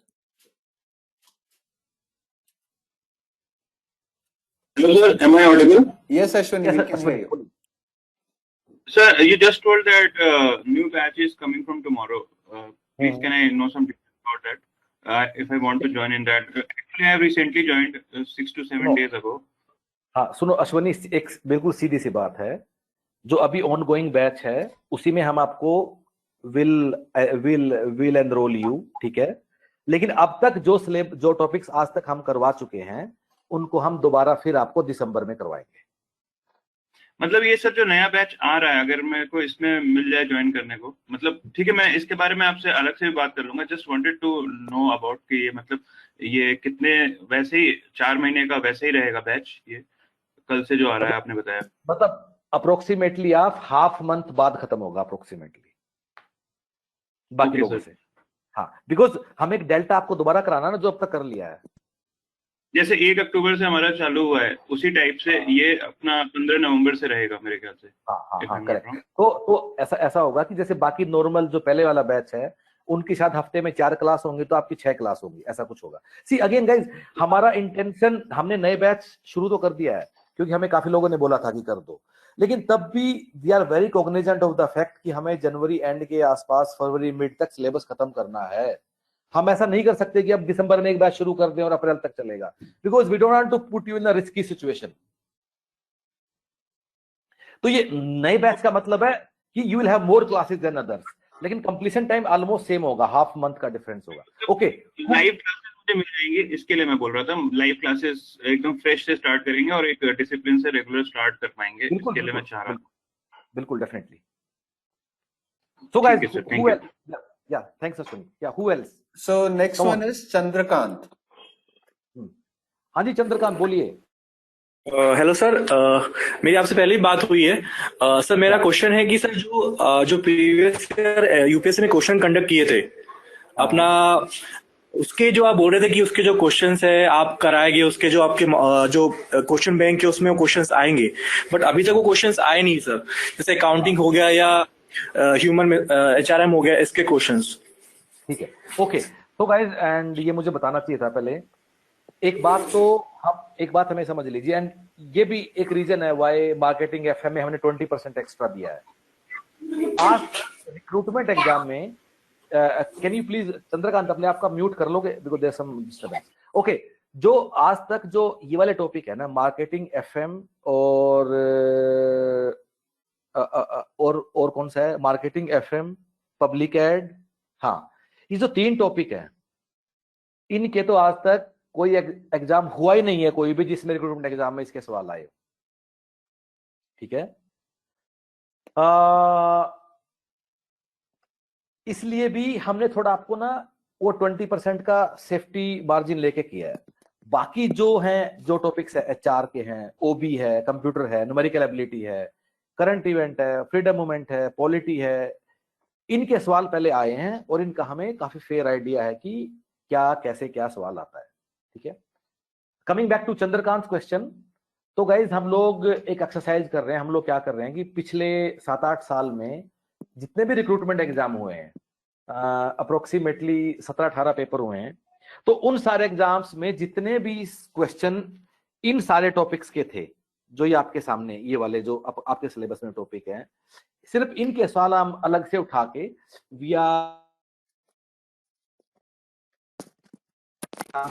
Hello, sir. Am I audible? Yes, Ashwani, Yes, we can hear you. Sir, you just told that new batch is coming from tomorrow. Please, can I know some details about that? If I want to join in that. Actually, I have recently joined 6 to 7 days ago. हाँ सुनो अश्वनी, एक बिल्कुल सीधी सी बात है, जो अभी ऑन गोइंग बैच है उसी में हम आपको विल एनरोल यू, ठीक है? लेकिन अब तक जो टॉपिक्स आज तक हम करवा चुके हैं उनको हम दोबारा फिर आपको दिसंबर में करवाएंगे। मतलब ये सर जो नया बैच आ रहा है, अगर मेरे को इसमें मिल जाए ज्वाइन करने को, मतलब ठीक है, मैं इसके बारे में आपसे अलग से भी बात कर लूंगा। Just wanted to know about कि ये मतलब ये कितने, वैसे ही 4 महीने का वैसे ही रहेगा बैच, ये कल से जो आ रहा है आपने बताया? मतलब अप्रोक्सीमेटली आप हाफ मंथ बाद खत्म होगा अप्रोक्सीमेटली बाकी लोगों से। हाँ, बिकॉज हम एक डेल्टा आपको दोबारा कराना ना, जो अब तक कर लिया है। जैसे 1 अक्टूबर से हमारा चालू हुआ है, उसी टाइप से ये अपना 15 नवंबर से रहेगा मेरे ख्याल से। हाँ करेक्ट। तो ऐसा होगा कि जैसे बाकी नॉर्मल जो पहले वाला बैच है उनकी शायद हफ्ते में 4 क्लास होंगी, तो आपकी 6 क्लास होगी, ऐसा कुछ होगा। सी अगेन गाइज, हमारा इंटेंशन, हमने नए बैच शुरू तो कर दिया है क्योंकि हमें काफी लोगों ने बोला था कि कर दो, लेकिन तब भी we are very cognizant of the fact कि हमें जनवरी एंड के आसपास, फरवरी मिड तक सिलेबस खत्म करना है। हम ऐसा नहीं कर सकते कि अब दिसंबर में एक बैच शुरू कर दें और अप्रैल तक चलेगा, because we don't want to put you in a risky situation. तो ये नए बैच का मतलब है कि you will have more classes than others, लेकिन कंप्लीशन टाइम ऑलमोस्ट सेम होगा, हाफ मंथ का डिफरेंस होगा। ओके, लाइव क्लासेस मुझे मिल जाएंगे, इसके लिए मैं बोल रहा था। लाइव क्लासेस एकदम फ्रेश से स्टार्ट करेंगे और एक डिसिप्लिन से रेगुलर स्टार्ट कर पाएंगे, इसके लिए मैं चाह रहा था। बिल्कुल, definitely. So guys, who else? Yeah, thanks Ashwini. Yeah, who else? So next one is Chandrakant. हाँ जी चंद्रकांत, बोलिए। हेलो सर, मेरी आपसे पहले ही बात हुई है। सर मेरा क्वेश्चन है कि सर जो प्रीवियस ईयर यूपीएससी में क्वेश्चन कंडक्ट किए थे अपना, उसके जो आप बोल रहे थे कि उसके जो क्वेश्चंस है आप कराएंगे, उसके जो आपके जो क्वेश्चन बैंक के उसमें वो क्वेश्चंस आएंगे, बट अभी तक वो क्वेश्चंस आए नहीं सर। जैसे अकाउंटिंग हो गया या ह्यूमन एचआरएम हो गया, इसके क्वेश्चंस। ठीक है, ओके। तो गाइस, एंड ये मुझे बताना चाहिए था पहले, एक बात हमें समझ लीजिए, एंड ये भी एक रीजन है वाई मार्केटिंग एफएम में हमने 20% एक्स्ट्रा दिया है। आज रिक्रूटमेंट एग्जाम में कैन यू प्लीज चंद्रकांत अपने आप का म्यूट कर लोगे, because there some disturbance. Okay, जो आज तक जो ये वाले टॉपिक है ना, मार्केटिंग एफएम और कौन सा है, मार्केटिंग एफएम, पब्लिक एड, हाँ, ये जो 3 टॉपिक है, इनके तो आज तक कोई एग्जाम हुआ ही नहीं है कोई भी जिसमें रिक्रूटमेंट एग्जाम में इसके सवाल आए। ठीक है, इसलिए भी हमने थोड़ा आपको ना वो 20% का सेफ्टी मार्जिन लेके किया है। बाकी जो हैं, जो टॉपिक्स है, एचआर के हैं, ओबी है, कंप्यूटर है, न्यूमेरिकल एबिलिटी है, करंट इवेंट है, फ्रीडम मूवमेंट है, पॉलिटी है, इनके सवाल पहले आए हैं और इनका हमें काफी फेयर आइडिया है कि क्या कैसे क्या सवाल आता है। ठीक है, coming back to Chandrakant question, तो गाइज हम लोग एक एक्सरसाइज कर रहे हैं। हम लोग क्या कर रहे हैं कि पिछले 7-8 साल में जितने भी रिक्रूटमेंट एग्जाम हुए हैं, अप्रोक्सीमेटली 17-18 पेपर हुए हैं, तो उन सारे एग्जाम्स में जितने भी क्वेश्चन इन सारे टॉपिक्स के थे, जो ये आपके सामने ये वाले जो आपके सिलेबस में टॉपिक है, सिर्फ इनके सवाल हम अलग से उठा के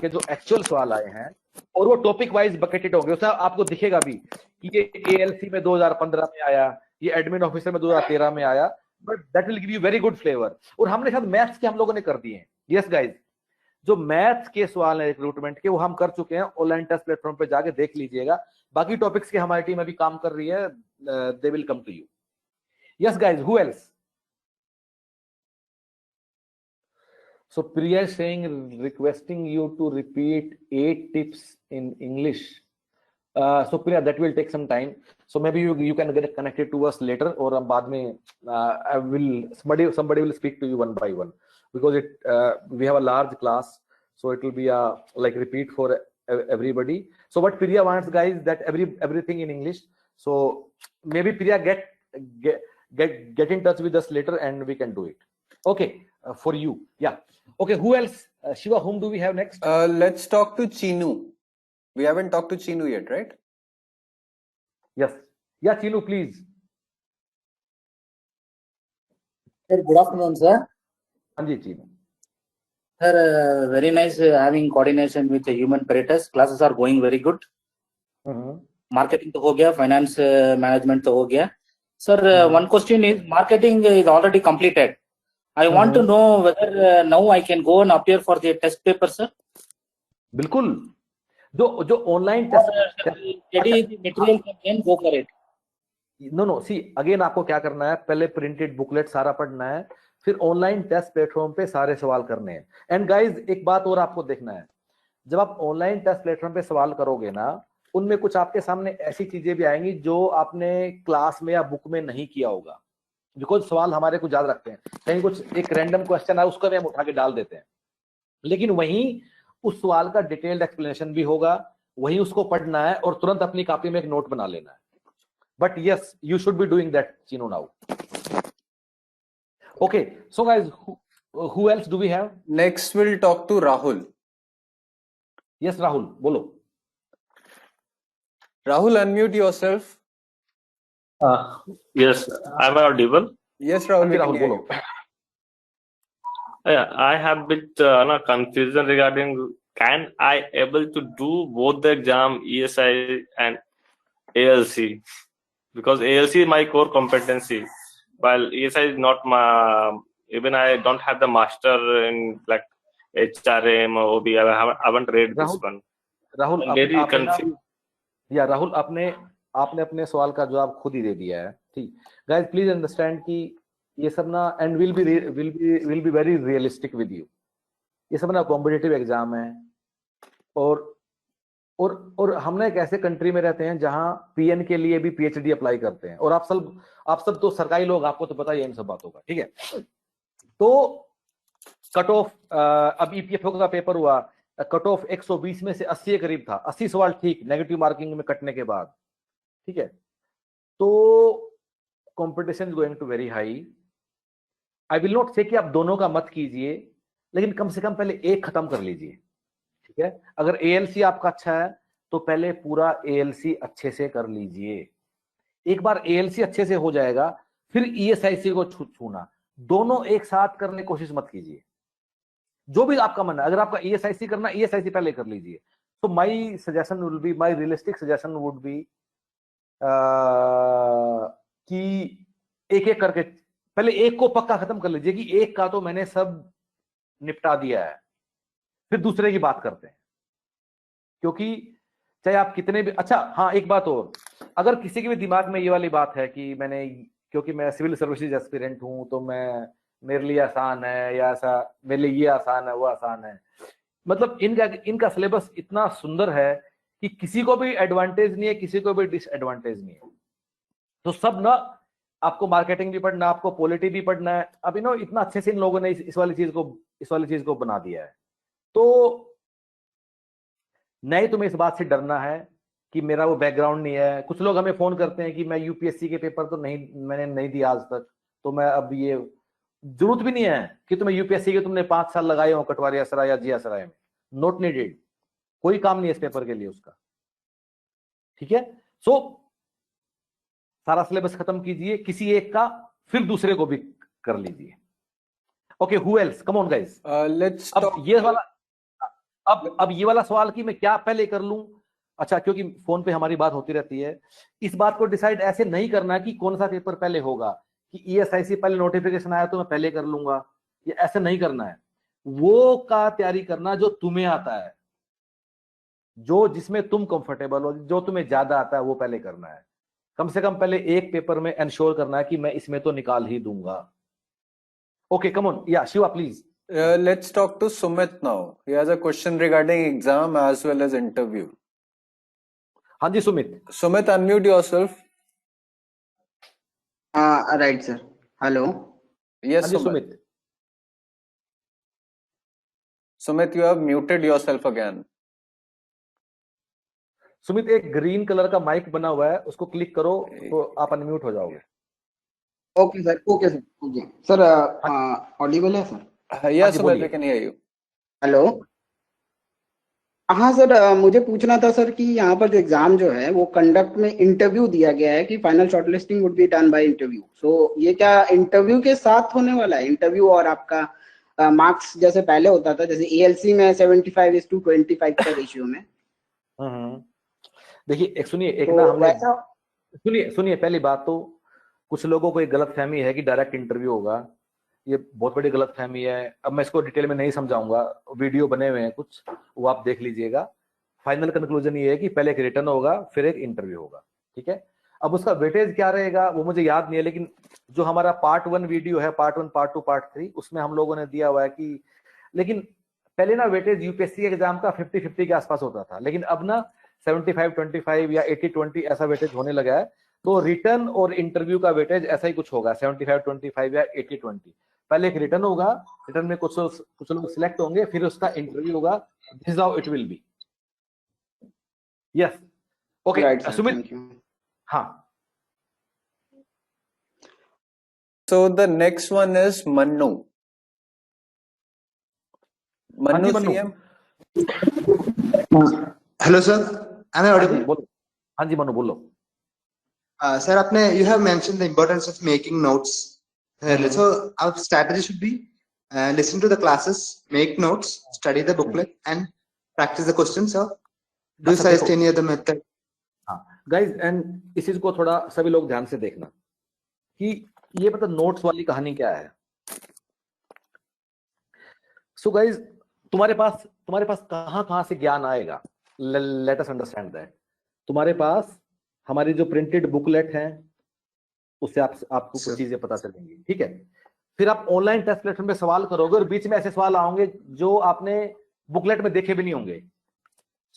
के जो एक्चुअल सवाल आए हैं, और वो टॉपिक वाइज बकेटेड होंगे। उसमें आपको दिखेगा भी कि ये एएलसी में 2015 में आया, ये एडमिन ऑफिसर में 2013 में आया, but that will give you very good flavour. और हमने शायद मैथ्स के हम लोगों ने कर दिए हैं। यस गाइज, जो मैथ्स के सवाल है रिक्रूटमेंट के, वो हम कर चुके हैं। ऑनलाइन टेस्ट प्लेटफॉर्म पे जाके देख लीजिएगा। बाकी टॉपिक्स के हमारी टीम अभी काम कर रही है, they will come to you. Yes, guys, who else? So Priya is saying, requesting you to repeat 8 tips in English. So Priya, that will take some time. So maybe you can get connected to us later, or बाद में I will somebody will speak to you one by one, because we have a large class, so it will be a like repeat for everybody. So what Priya wants, guys, that everything in English. So maybe Priya get in touch with us later and we can do it. Okay, for you. Yeah. Okay, who else? Shiva, whom do we have next? Let's talk to Chinu. We haven't talked to Chinu yet, right? Yes. Yeah, Chinu, please. Sir, good afternoon, sir. Anji, Chinu. Sir, very nice having coordination with the human operators. Classes are going very good. Marketing तो हो गया, finance management तो हो गया. Sir, one question is, marketing is already completed. I want to know whether now I can go and appear for the test paper, sir. बिल्कुल. जो online test Study the material can go for it. No see again आपको क्या करना है, पहले प्रिंटेड बुकलेट सारा पढ़ना है, फिर ऑनलाइन टेस्ट प्लेटफॉर्म पे सारे सवाल करने हैं. एंड गाइस, एक बात और आपको देखना है, जब आप ऑनलाइन टेस्ट प्लेटफॉर्म पे सवाल करोगे ना, उनमें कुछ आपके सामने ऐसी चीजें भी आएंगी जो आपने क्लास में या बुक में नहीं किया होगा. बिकॉज सवाल हमारे को याद रखते हैं, कहीं कुछ एक रैंडम क्वेश्चन है उसको भी हम उठा के डाल देते हैं, लेकिन वहीं उस सवाल का डिटेल्ड एक्सप्लेनेशन भी होगा, वहीं उसको पढ़ना है और तुरंत अपनी कॉपी में एक नोट बना लेना है. But yes, you should be doing that, Chino, now. Okay, so guys, who else do we have? Next, we'll talk to Rahul. Yes, Rahul, bolo. Rahul, unmute yourself. Yes, am I audible? Yes, Rahul. we can Rahul, hear bolo. you. Yeah, I have bit confusion regarding, can I able to do both the exam, ESI and ALC? Because ALC is my core competency, while ESI is not my. Even I don't have the master in like HRM or OB. I haven't read this one. Rahul, I'm very confused. या राहुल, आपने अपने सवाल का जवाब खुद ही दे दिया है. ठीक, गाइस प्लीज अंडरस्टैंड कि ये सब ना, and will be very realistic with you, ये सब ना कॉम्पिटिटिव एग्जाम है, और हम ना एक ऐसे कंट्री में रहते हैं जहां पीएन के लिए भी पीएचडी अप्लाई करते हैं, और आप सब तो सरकारी लोग, आपको तो पता ही है इन सब बातों का. ठीक है, तो कट ऑफ अब ईपीएफओ का पेपर हुआ, कट ऑफ 120 में से 80 के करीब था. 80 सवाल ठीक, नेगेटिव मार्किंग में कटने के बाद. ठीक है, तो competition is going to very high. I will not say कि आप दोनों का मत कीजिए, लेकिन कम से कम पहले एक खत्म कर लीजिए. ठीक है, अगर एएलसी आपका अच्छा है तो पहले पूरा एएलसी अच्छे से कर लीजिए. एक बार एएलसी अच्छे से हो जाएगा, फिर ईएसआईसी को छूना. दोनों एक साथ करने की कोशिश मत कीजिए, जो भी आपका मन है. अगर आपका ईएसआईसी करना, ईएसआईसी पहले कर लीजिए. तो my suggestion will be, my realistic suggestion would be कि एक एक करके पहले एक को पक्का खत्म कर लीजिए कि एक का तो मैंने सब निपटा दिया है, फिर दूसरे की बात करते हैं. क्योंकि चाहे आप कितने भी अच्छा, हाँ एक बात और, अगर किसी के भी दिमाग में ये वाली बात है कि क्योंकि मैं सिविल सर्विसेज एस्पिरेंट हूं तो मेरे लिए आसान है, या ऐसा मेरे लिए ये आसान है वो आसान है, मतलब इनका सिलेबस इतना सुंदर है कि किसी को भी एडवांटेज नहीं है, किसी को भी डिसएडवांटेज नहीं है. तो सब ना, आपको मार्केटिंग भी पढ़ना, आपको पॉलिटी भी पढ़ना है. अब इतना अच्छे से इन लोगों ने इस वाली चीज को बना दिया है. तो नहीं, तुम्हें इस बात से डरना है कि मेरा वो बैकग्राउंड नहीं है. कुछ लोग हमें फोन करते हैं कि मैं यूपीएससी के पेपर तो मैंने नहीं दिया आज तक, तो मैं अब ये जरूरत भी नहीं है कि तुम्हें यूपीएससी के तुमने 5 साल लगाए हो कटवारिया सराय या जिया सराय में. नॉट नीडेड, कोई काम नहीं है इस पेपर के लिए उसका. ठीक है, सो सारा सिलेबस खत्म कीजिए, किसी एक का, फिर दूसरे को भी कर लीजिए. Okay, who else, come on guys. Let's अब talk. ये वाला सवाल कि मैं क्या पहले कर लूं. अच्छा, क्योंकि फोन पे हमारी बात होती रहती है, इस बात को डिसाइड ऐसे नहीं करना कि कौन सा पेपर पहले होगा, कि ईएसआईसी पहले नोटिफिकेशन आया तो मैं पहले कर लूंगा, ये ऐसे नहीं करना है. वो का तैयारी करना जो तुम्हें आता है, जिसमें तुम कंफर्टेबल हो, जो तुम्हें ज्यादा आता है, वो पहले करना है. कम से कम पहले एक पेपर में एंश्योर करना है कि मैं इसमें तो निकाल ही दूंगा। ओके, कम ऑन, या Shiva please. Let's talk to Sumit now. He has a question regarding exam as well as interview. हाँ जी Sumit. Sumit, unmute yourself. Right, sir. Hello. Yes, हाँ जी Sumit. Sumit. Sumit, you have muted yourself again. Sumit, एक ग्रीन कलर का माइक बना हुआ है, उसको क्लिक करो तो आप अनम्यूट हो जाओगे। Okay, sir. Okay, sir. Okay. Sir, audible है, sir? Yes, जी, Sumit, बोलिए। we can hear you. Hello. हाँ सर, मुझे पूछना था सर कि यहाँ पर जो एग्जाम जो है वो कंडक्ट में इंटरव्यू दिया गया है कि final shortlisting would be done by interview. सो ये क्या इंटरव्यू के साथ होने वाला है? इंटरव्यू और आपका मार्क्स जैसे पहले होता था, जैसे एएलसी में 75:25 का रेशियो में। देखिए, एक सुनिए, एक तो ना हमने वैसा सुनिए, पहली बात तो कुछ लोगों को एक गलतफहमी है कि डायरेक्ट इंटरव्यू होगा। ये बहुत बड़ी गलतफहमी है। अब मैं इसको डिटेल में नहीं समझाऊंगा, वीडियो बने हुए हैं कुछ, वो आप देख लीजिएगा। फाइनल कंक्लूजन ये है कि पहले एक रिटर्न होगा, फिर एक इंटरव्यू होगा, ठीक है। अब उसका वेटेज क्या रहेगा वो मुझे याद नहीं है, लेकिन जो हमारा पार्ट 1 वीडियो है, पार्ट 1, पार्ट 2, पार्ट 3, उसमें हम लोगों ने दिया हुआ है कि, लेकिन पहले ना वेटेज यूपीएससी एग्जाम का 50-50 के आसपास होता था, लेकिन अब ना 75-25 या 80-20 ऐसा वेटेज होने लगा है। तो रिटर्न और इंटरव्यू का वेटेज ऐसा ही कुछ होगा, 75-25 या 80-20। पहले एक रिटर्न होगा, रिटर्न में कुछ लोग सिलेक्ट होंगे, फिर उसका इंटरव्यू होगा। This is how it will be. Yes, okay Sumit. हाँ, So the next one is Mannu. Mannu Mannu. CM. Hello sir, am I हाँ जी audible? बोलो। हाँ जी मनु बोलो। सर आपने you have mentioned the importance of making notes. So our strategy should be listen to the classes, make notes, study the booklet, and practice the questions. Or do you अच्छा, suggest देखो। any other method? हाँ गाइज, एंड इस चीज को थोड़ा सभी लोग ध्यान से देखना कि ये मतलब नोट्स वाली कहानी क्या है। सो गाइज, तुम्हारे पास कहां से ज्ञान आएगा? Let us understand that. तुम्हारे पास हमारी जो प्रिंटेड बुकलेट है उससे आपको कुछ चीजें पता चलेंगी, ठीक है। फिर आप ऑनलाइन टेस्ट प्लेटफॉर्म पे सवाल करोगे और बीच में ऐसे सवाल आओगे जो आपने बुकलेट में देखे भी नहीं होंगे।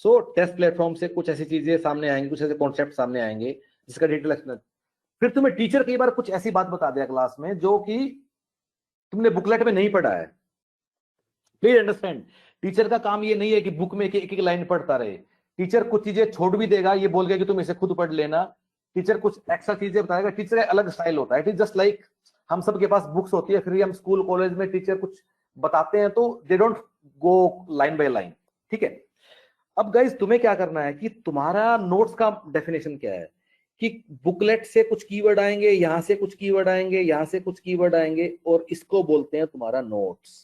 सो टेस्ट प्लेटफॉर्म से कुछ ऐसी चीजें सामने आएंगी, कुछ ऐसे कॉन्सेप्ट सामने आएंगे जिसका डिटेल एक्सप्लेन। फिर तुम्हें टीचर कई बार कुछ ऐसी बात बता दिया क्लास में जो कि तुमने बुकलेट में नहीं पढ़ा है। प्लीज अंडरस्टैंड, टीचर का काम ये नहीं है कि बुक में एक एक लाइन पढ़ता रहे। टीचर कुछ चीजें छोड़ भी देगा, ये बोल गया कि तुम इसे खुद पढ़ लेना। टीचर कुछ एक्स्ट्रा चीजें बताएगा। टीचर का अलग स्टाइल होता है। इट इज जस्ट लाइक हम सब के पास बुक्स होती है, फिर हम स्कूल कॉलेज में टीचर कुछ बताते हैं तो they don't go line by line, ठीक है। अब गाइज तुम्हें क्या करना है कि तुम्हारा नोट्स का डेफिनेशन क्या है कि बुकलेट से कुछ कीवर्ड आएंगे, यहां से कुछ कीवर्ड आएंगे, यहां से कुछ कीवर्ड आएंगे, और इसको बोलते हैं तुम्हारा notes.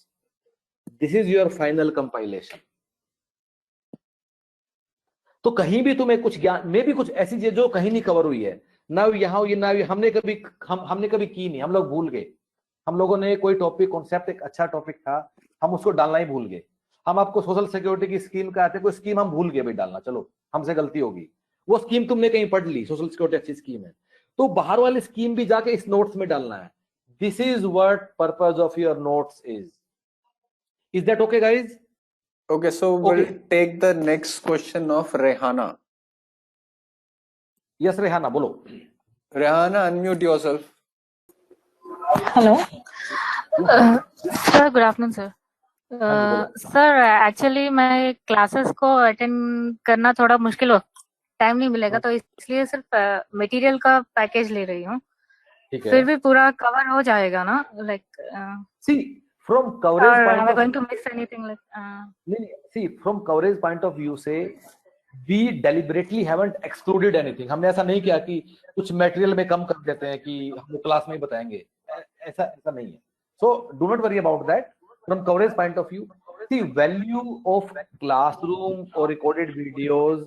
This is your final compilation. तो कहीं भी तुम्हें कुछ ज्ञान में भी कुछ ऐसी चीज जो कहीं नहीं कवर हुई है ना, यहाँ ये ना हमने कभी की नहीं, हम लोग भूल गए। हम लोगों ने कोई टॉपिक कॉन्सेप्ट, एक अच्छा टॉपिक था, हम उसको डालना ही भूल गए। हम आपको सोशल सिक्योरिटी की स्कीम का आते, कोई स्कीम हम भूल गए भाई डालना, चलो हमसे गलती होगी। वो स्कीम तुमने कहीं पढ़ ली, सोशल सिक्योरिटी अच्छी स्कीम है, तो बाहर वाली स्कीम भी जाके इस नोट्स में डालना है। This is what purpose of your notes is that okay guys? Okay, so we'll take the next question of Rehana. Yes Rehana बोलो। Rehana, unmute yourself. Hello. Sir, good afternoon, sir. Sir actually मैं क्लासेस को अटेंड करना थोड़ा मुश्किल हो, टाइम नहीं मिलेगा, तो इसलिए सिर्फ मटेरियल का पैकेज ले रही हूँ। फिर भी पूरा कवर हो जाएगा ना? Like see from coverage point of going to miss anything like see from coverage point of view से we deliberately haven't excluded anything. हमने ऐसा नहीं किया कि कुछ मटेरियल में कम कर देते हैं कि हम क्लास में ही बताएंगे, ऐसा नहीं है। सो do not worry about that. From coverage point of view, the value of classroom or recorded videos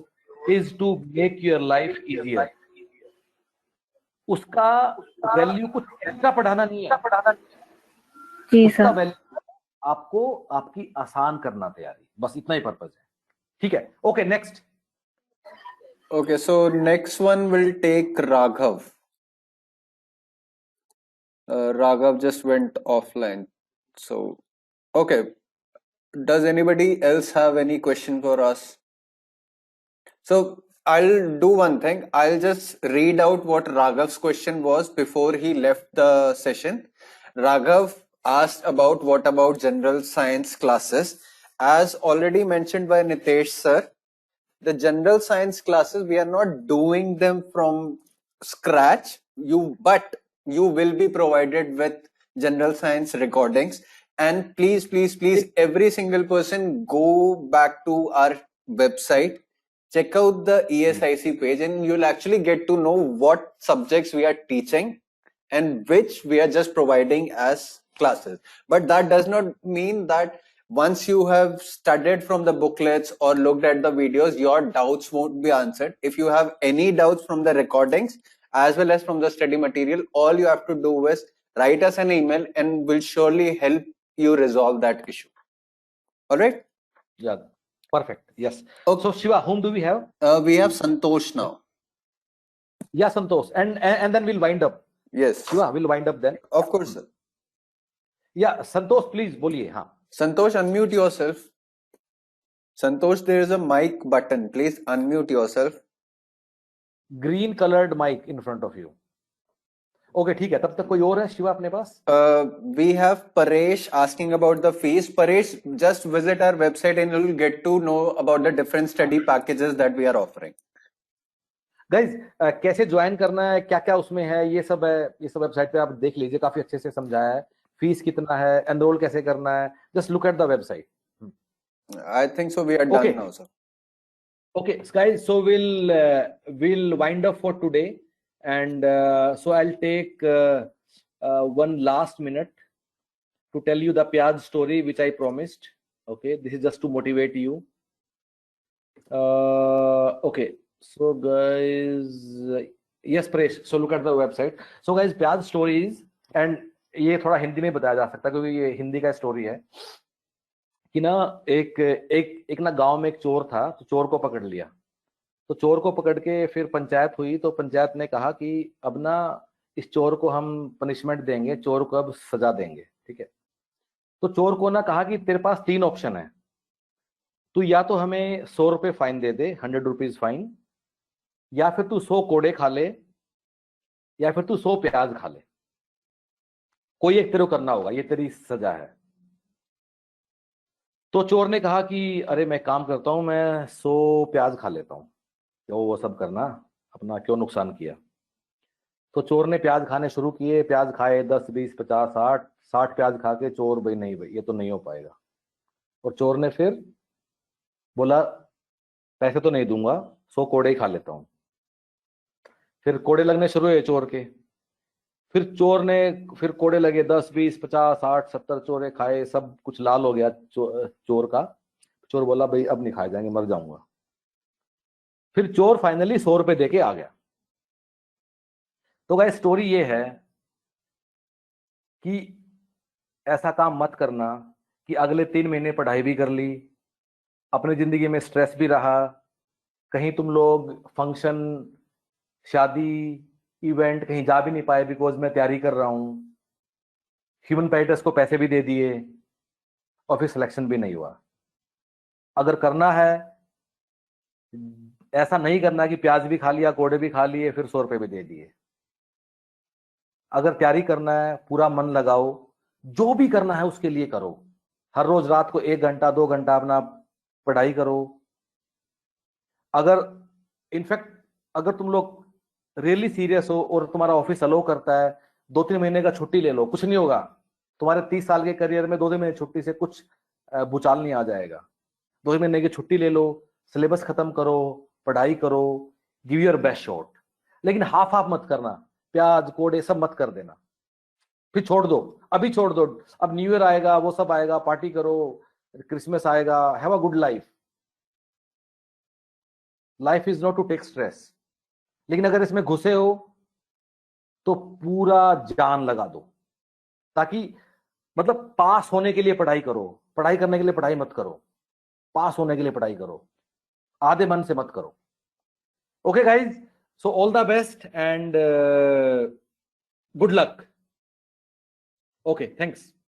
is to make your life easier. उसका वैल्यू कुछ एक्स्ट्रा पढ़ाना नहीं है, उसका वैल्यू आपको आपकी आसान करना तैयारी, बस इतना ही पर्पज है, ठीक है। Okay next. Okay, so next one will take Raghav. Raghav just went offline. So, okay. Does anybody else have any question for us? So I'll do one thing. I'll just read out what Raghav's question was before he left the session. Raghav asked about what about general science classes. As already mentioned by Nitesh sir, the general science classes, we are not doing them from scratch. But you will be provided with general science recordings. And please, every single person go back to our website, check out the ESIC page, and you'll actually get to know what subjects we are teaching and which we are just providing as classes. But that does not mean that once you have studied from the booklets or looked at the videos, your doubts won't be answered. If you have any doubts from the recordings as well as from the study material, all you have to do is write us an email and we'll surely help you resolve that issue. All right? Yeah, perfect. Yes. Okay. So Shiva, whom do we have? We have Santosh now. Yeah, Santosh. And then we'll wind up. Yes. Shiva, we'll wind up then. Of course, sir. Yeah, Santosh, please boliye. हाँ. Santosh, unmute yourself. Santosh, there is a mic button. Please unmute yourself. Green colored mic in front of you. Okay, ठीक है. तब तक कोई और है शिवा अपने पास? We have Paresh asking about the fees. Paresh, just visit our website and you'll get to know about the different study packages that we are offering. Guys, कैसे ज्वाइन करना है, क्या क्या उसमें है, ये सब है, ये सब वेबसाइट पे आप देख लीजिए, काफी अच्छे से समझाया है. फीस कितना है, एनरोल कैसे करना है, just look at the website. I think so. We are done now, sir. Okay, guys. So we'll wind up for today, and so I'll take one last minute to tell you the Pyaz story which I promised. Okay, this is just to motivate you. Okay, so guys, yes, Presh. So look at the website. So guys, Pyaz stories, and ये थोड़ा हिंदी में बताया जा सकता है क्योंकि ये हिंदी का स्टोरी है कि ना एक ना गांव में एक चोर था, तो चोर को पकड़ लिया. तो चोर को पकड़ के फिर पंचायत हुई, तो पंचायत ने कहा कि अब ना इस चोर को हम पनिशमेंट देंगे, चोर को अब सजा देंगे. ठीक है. तो चोर को ना कहा कि तेरे पास 3 ऑप्शन है, तू या तो हमें 100 रुपए fine they they, 100 rupees fine, या फिर तू 100 कोड़े खा ले, या फिर तू 100 प्याज खा ले. कोई एक तेरे को करना होगा, ये तेरी सजा है. तो चोर ने कहा कि अरे मैं काम करता हूं, मैं 100 प्याज खा लेता हूं, क्यों वो सब करना, अपना क्यों नुकसान किया. तो चोर ने प्याज खाने शुरू किए, प्याज खाए 10, 20, 50, 60 प्याज खा के चोर भाई नहीं भाई ये तो नहीं हो पाएगा. और चोर ने फिर बोला पैसे तो नहीं दूंगा, 100 कोड़े ही खा लेता हूं. फिर कोड़े लगने शुरू हुए चोर के. फिर चोर ने फिर कोड़े लगे 10, 20, 50, 60, 70 चोरे खाए, सब कुछ लाल हो गया चोर का. चोर बोला भाई अब नहीं खाए जाएंगे, मर जाऊंगा. फिर चोर फाइनली 100 रुपए देके आ गया. तो गाइस स्टोरी ये है कि ऐसा काम मत करना कि अगले 3 महीने पढ़ाई भी कर ली, अपनी जिंदगी में स्ट्रेस भी रहा, कहीं तुम लोग फंक्शन, शादी, इवेंट कहीं जा भी नहीं पाए बिकॉज मैं तैयारी कर रहा हूं, ह्यूमन पैराडाइस को पैसे भी दे दिए और फिर सिलेक्शन भी नहीं हुआ. अगर करना है, ऐसा नहीं करना कि प्याज भी खा लिया, कोड़े भी खा लिए, फिर 100 रुपए भी दे दिए. अगर तैयारी करना है, पूरा मन लगाओ, जो भी करना है उसके लिए करो. हर रोज रात को 1 घंटा 2 घंटा अपना पढ़ाई करो. अगर इनफैक्ट अगर तुम लोग रियली सीरियस हो और तुम्हारा ऑफिस अलो करता है, 2-3 महीने का छुट्टी ले लो, कुछ नहीं होगा. तुम्हारे 30 साल के करियर में 2-3 महीने छुट्टी से कुछ भूचाल नहीं आ जाएगा. 2 महीने की छुट्टी ले लो, सिलेबस खत्म करो, पढ़ाई करो, गिव योर बेस्ट शॉट. लेकिन हाफ मत करना, प्याज कोड़े सब मत कर देना, फिर छोड़ दो, अभी छोड़ दो. अब न्यू ईयर आएगा, वो सब आएगा, पार्टी करो, क्रिसमस आएगा, have a good life. Life is not to take stress. लेकिन अगर इसमें घुसे हो तो पूरा जान लगा दो, ताकि मतलब पास होने के लिए पढ़ाई करो. पढ़ाई करने के लिए पढ़ाई मत करो, पास होने के लिए पढ़ाई करो. आधे मन से मत करो. Okay, guys. So all the best and good luck. Okay, thanks.